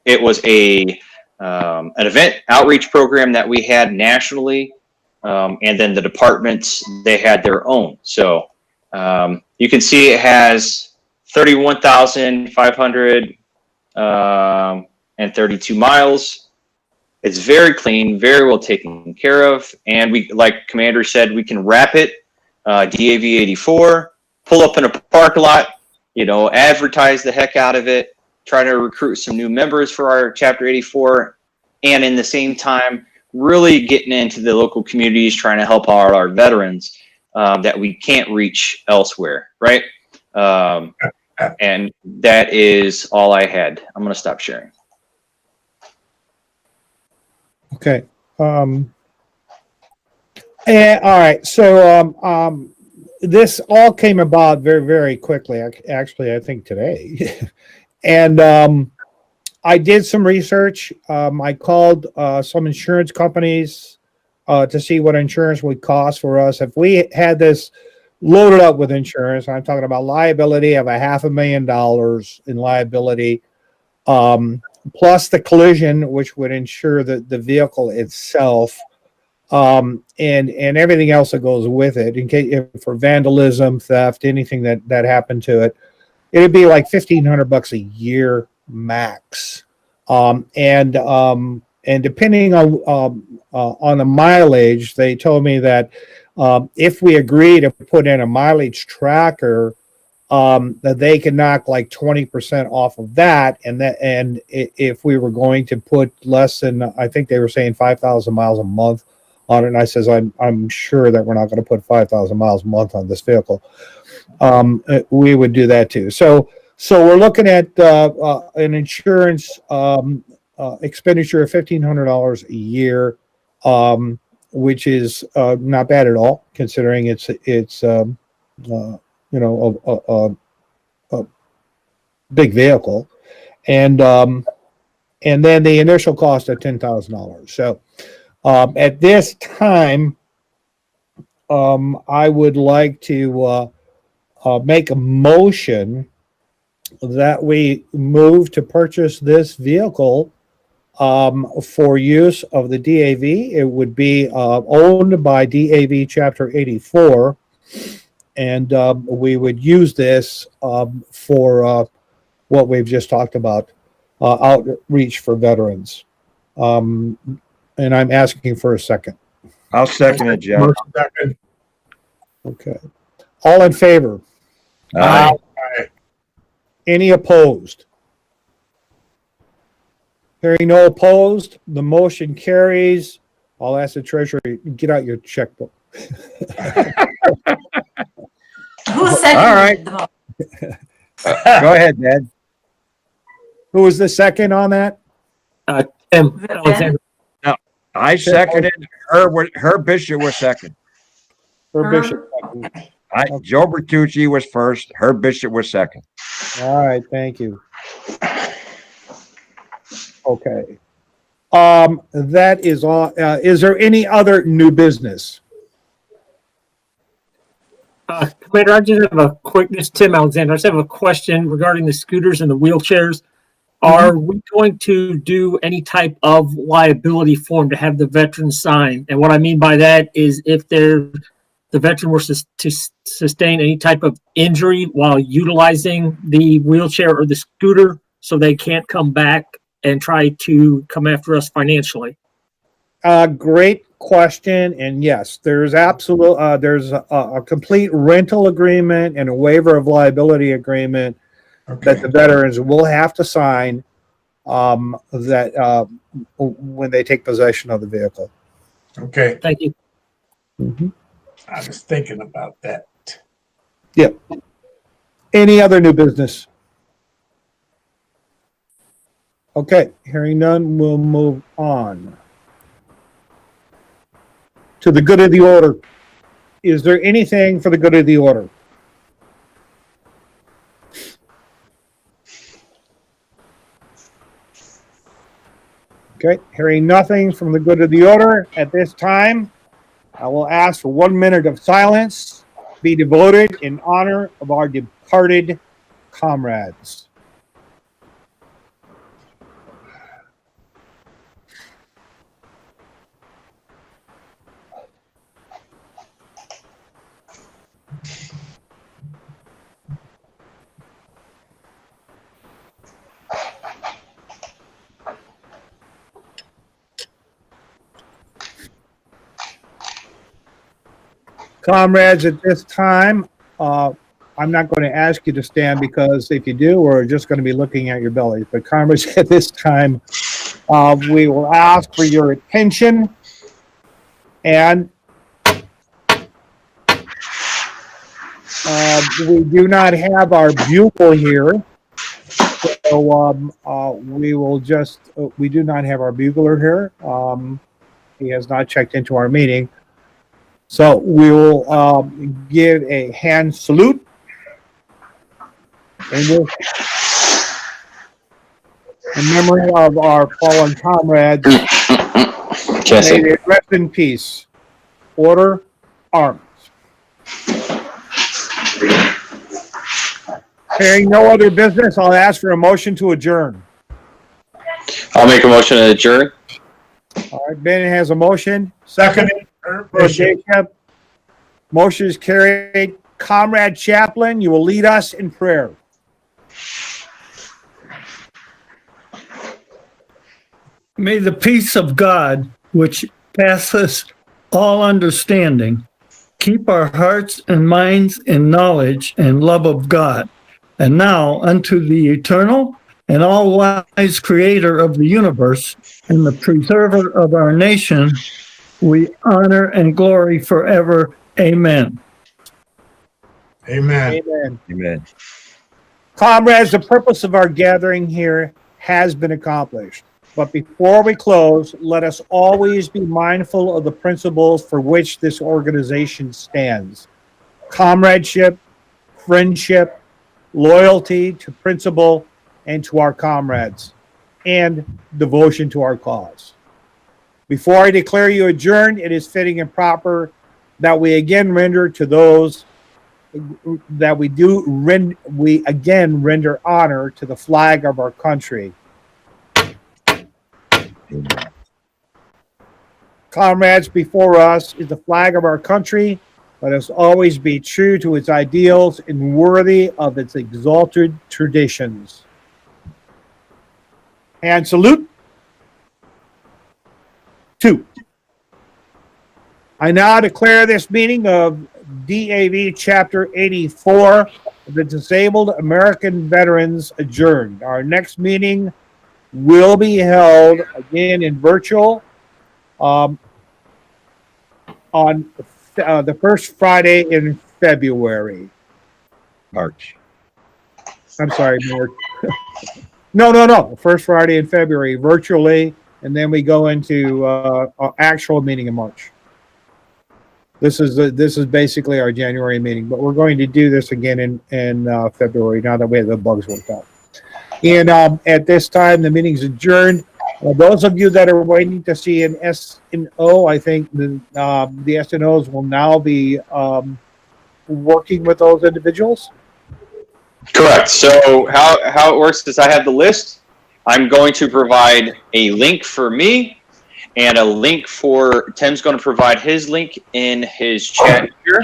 It was an event outreach program that we had nationally, and then the departments, they had their own. So you can see it has 31,532 miles. It's very clean, very well taken care of, and we, like Commander said, we can wrap it, DAV84, pull up in a parking lot, you know, advertise the heck out of it, try to recruit some new members for our Chapter 84, and in the same time, really getting into the local communities, trying to help our veterans that we can't reach elsewhere, right? And that is all I had. I'm going to stop sharing. Okay. And, all right. So this all came about very, very quickly. Actually, I think today. And I did some research. I called some insurance companies to see what insurance would cost for us if we had this loaded up with insurance. I'm talking about liability of $500,000 in liability, plus the collision, which would insure the vehicle itself, and everything else that goes with it, in case for vandalism, theft, anything that happened to it. It'd be like $1,500 a year max, and depending on the mileage, they told me that if we agree to put in a mileage tracker, that they can knock like 20% off of that, and if we were going to put less than, I think they were saying 5,000 miles a month on it, and I says I'm sure that we're not going to put 5,000 miles a month on this vehicle. We would do that too. So we're looking at an insurance expenditure of $1,500 a year, which is not bad at all, considering it's you know, a big vehicle, and then the initial cost of $10,000. So at this time, I would like to make a motion that we move to purchase this vehicle for use of the DAV. It would be owned by DAV Chapter 84. And we would use this for what we've just talked about, outreach for veterans. And I'm asking for a second. I'll second it, Joe. Okay. All in favor? Aye. Any opposed? Hearing no opposed, the motion carries. I'll ask the treasurer, get out your checkbook. Who All right. seconded the motion? Go ahead, Ned. Who was the second on that? Tim Alexander. No, I seconded. Her Bishop was second. Her Bishop. Joe Bertucci was first. Her Bishop was second. All right, thank you. Okay. That is all. Is there any other new business? Commander, I just have a quick, this is Tim Alexander. I just have a question regarding the scooters and the wheelchairs. Are we going to do any type of liability form to have the veteran sign? And what I mean by that is if the veteran were to sustain any type of injury while utilizing the wheelchair or the scooter, so they can't come back and try to come after us financially. Great question. And yes, there's there's a complete rental agreement and a waiver of liability agreement that the veterans will have to sign when they take possession of the vehicle. Okay. Thank you. I was thinking about that. Yep. Any other new business? Okay, hearing none, we'll move on to the good of the order. Is there anything for the good of the order? Okay, hearing nothing from the good of the order at this time, I will ask for 1 minute of silence be devoted in honor of our departed comrades. Comrades, at this time, I'm not going to ask you to stand because if you do, we're just going to be looking at your bellies. But comrades, at this time, we will ask for your attention and we do not have our bugle here. So we do not have our bugler here. He has not checked into our meeting. So we will give a hand salute. In memory of our fallen comrades, may they rest in peace. Order, arms. Hearing no other business, I'll ask for a motion to adjourn. I'll make a motion to adjourn. All right, Ben has a motion. Second. Jacob. Motion is carried. Comrade Chaplain, you will lead us in prayer. May the peace of God, which passeth all understanding, keep our hearts and minds in knowledge and love of God. And now unto the eternal and all-wise creator of the universe and the preserver of our nation, we honor and glory forever. Amen. Amen. Amen. Amen. Comrades, the purpose of our gathering here has been accomplished. But before we close, let us always be mindful of the principles for which this organization stands. Comradeship, friendship, loyalty to principle and to our comrades, and devotion to our cause. Before I declare you adjourned, it is fitting and proper that we again render to those that we again render honor to the flag of our country. Comrades, before us is the flag of our country. Let us always be true to its ideals and worthy of its exalted traditions. And salute. 2. I now declare this meeting of DAV Chapter 84 of the Disabled American Veterans adjourned. Our next meeting will be held again in virtual on the first Friday in February. March. I'm sorry, March. No. First Friday in February, virtually, and then we go into our actual meeting in March. This is basically our January meeting, but we're going to do this again in February now that we have the bugs worked out. And at this time, the meeting's adjourned. Those of you that are waiting to see an S&O, I think the S&Os will now be working with those individuals. Correct. So how it works is I have the list. I'm going to provide a link for me and a link for Tim's going to provide his link in his chat here.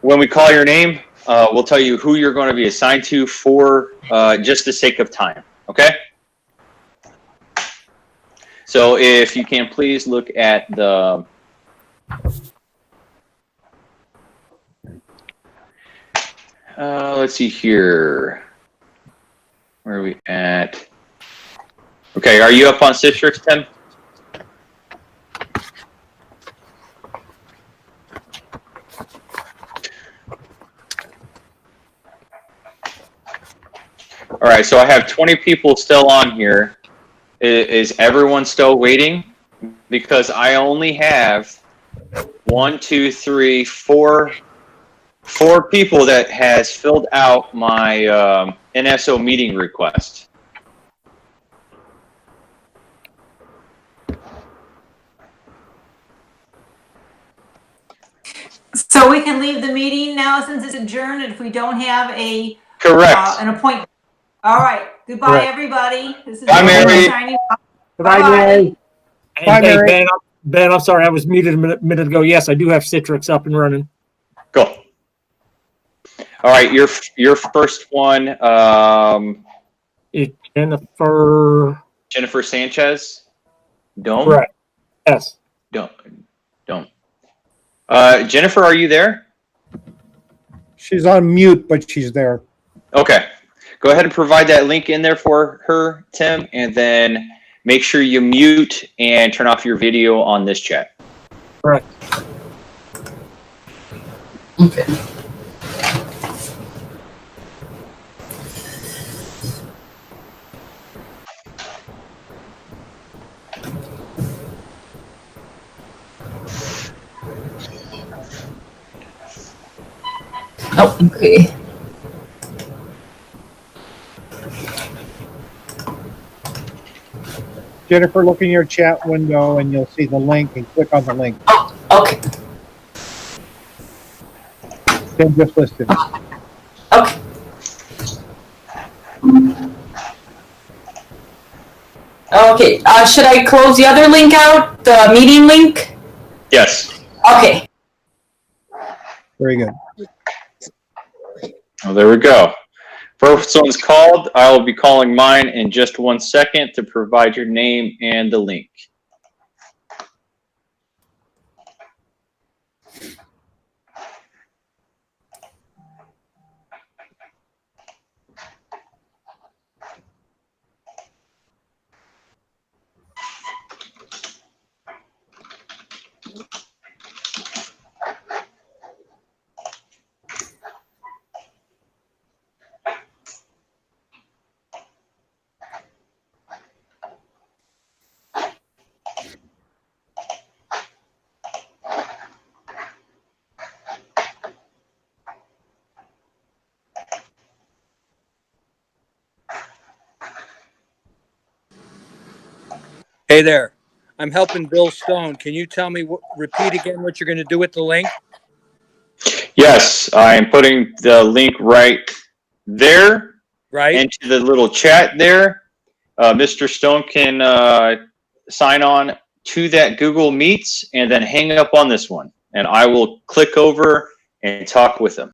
When we call your name, we'll tell you who you're going to be assigned to for just the sake of time. Okay? So if you can please look at the let's see here. Where are we at? Okay, are you up on Citrix, Tim? All right, so I have 20 people still on here. Is everyone still waiting? Because I only have 4 people that has filled out my NSO meeting request. So we can leave the meeting now since it's adjourned if we don't have a Correct. an appointment. All right. Goodbye, Correct. everybody. This is Bye, Mary. signing off. Goodbye, Bye-bye. Mary. And Bye, hey, Mary. Ben, I'm sorry, I was muted a minute ago. Yes, I do have Citrix up and running. Go. All right, your first one, It's Jennifer. Jennifer Sanchez. Don't. Correct. Yes. Don't. Jennifer, are you there? She's on mute, but she's there. Okay. Go ahead and provide that link in there for her, Tim, and then make sure you mute and turn off your video on this chat. Correct. Okay. Oh, okay. Jennifer, look in your chat window and you'll see the link and click on the link. Oh, okay. Then just listed. Okay. Okay. Should I close the other link out? The meeting link? Yes. Okay. Very good. Oh, there we go. First one's called. I will be calling mine in just 1 second to provide your name and the link. Hey there, I'm helping Bill Stone. Can you tell me, repeat again what you're going to do with the link? Yes, I am putting the link right there. Right. Into the little chat there. Mr. Stone can sign on to that Google Meets and then hang up on this one. And I will click over and talk with him.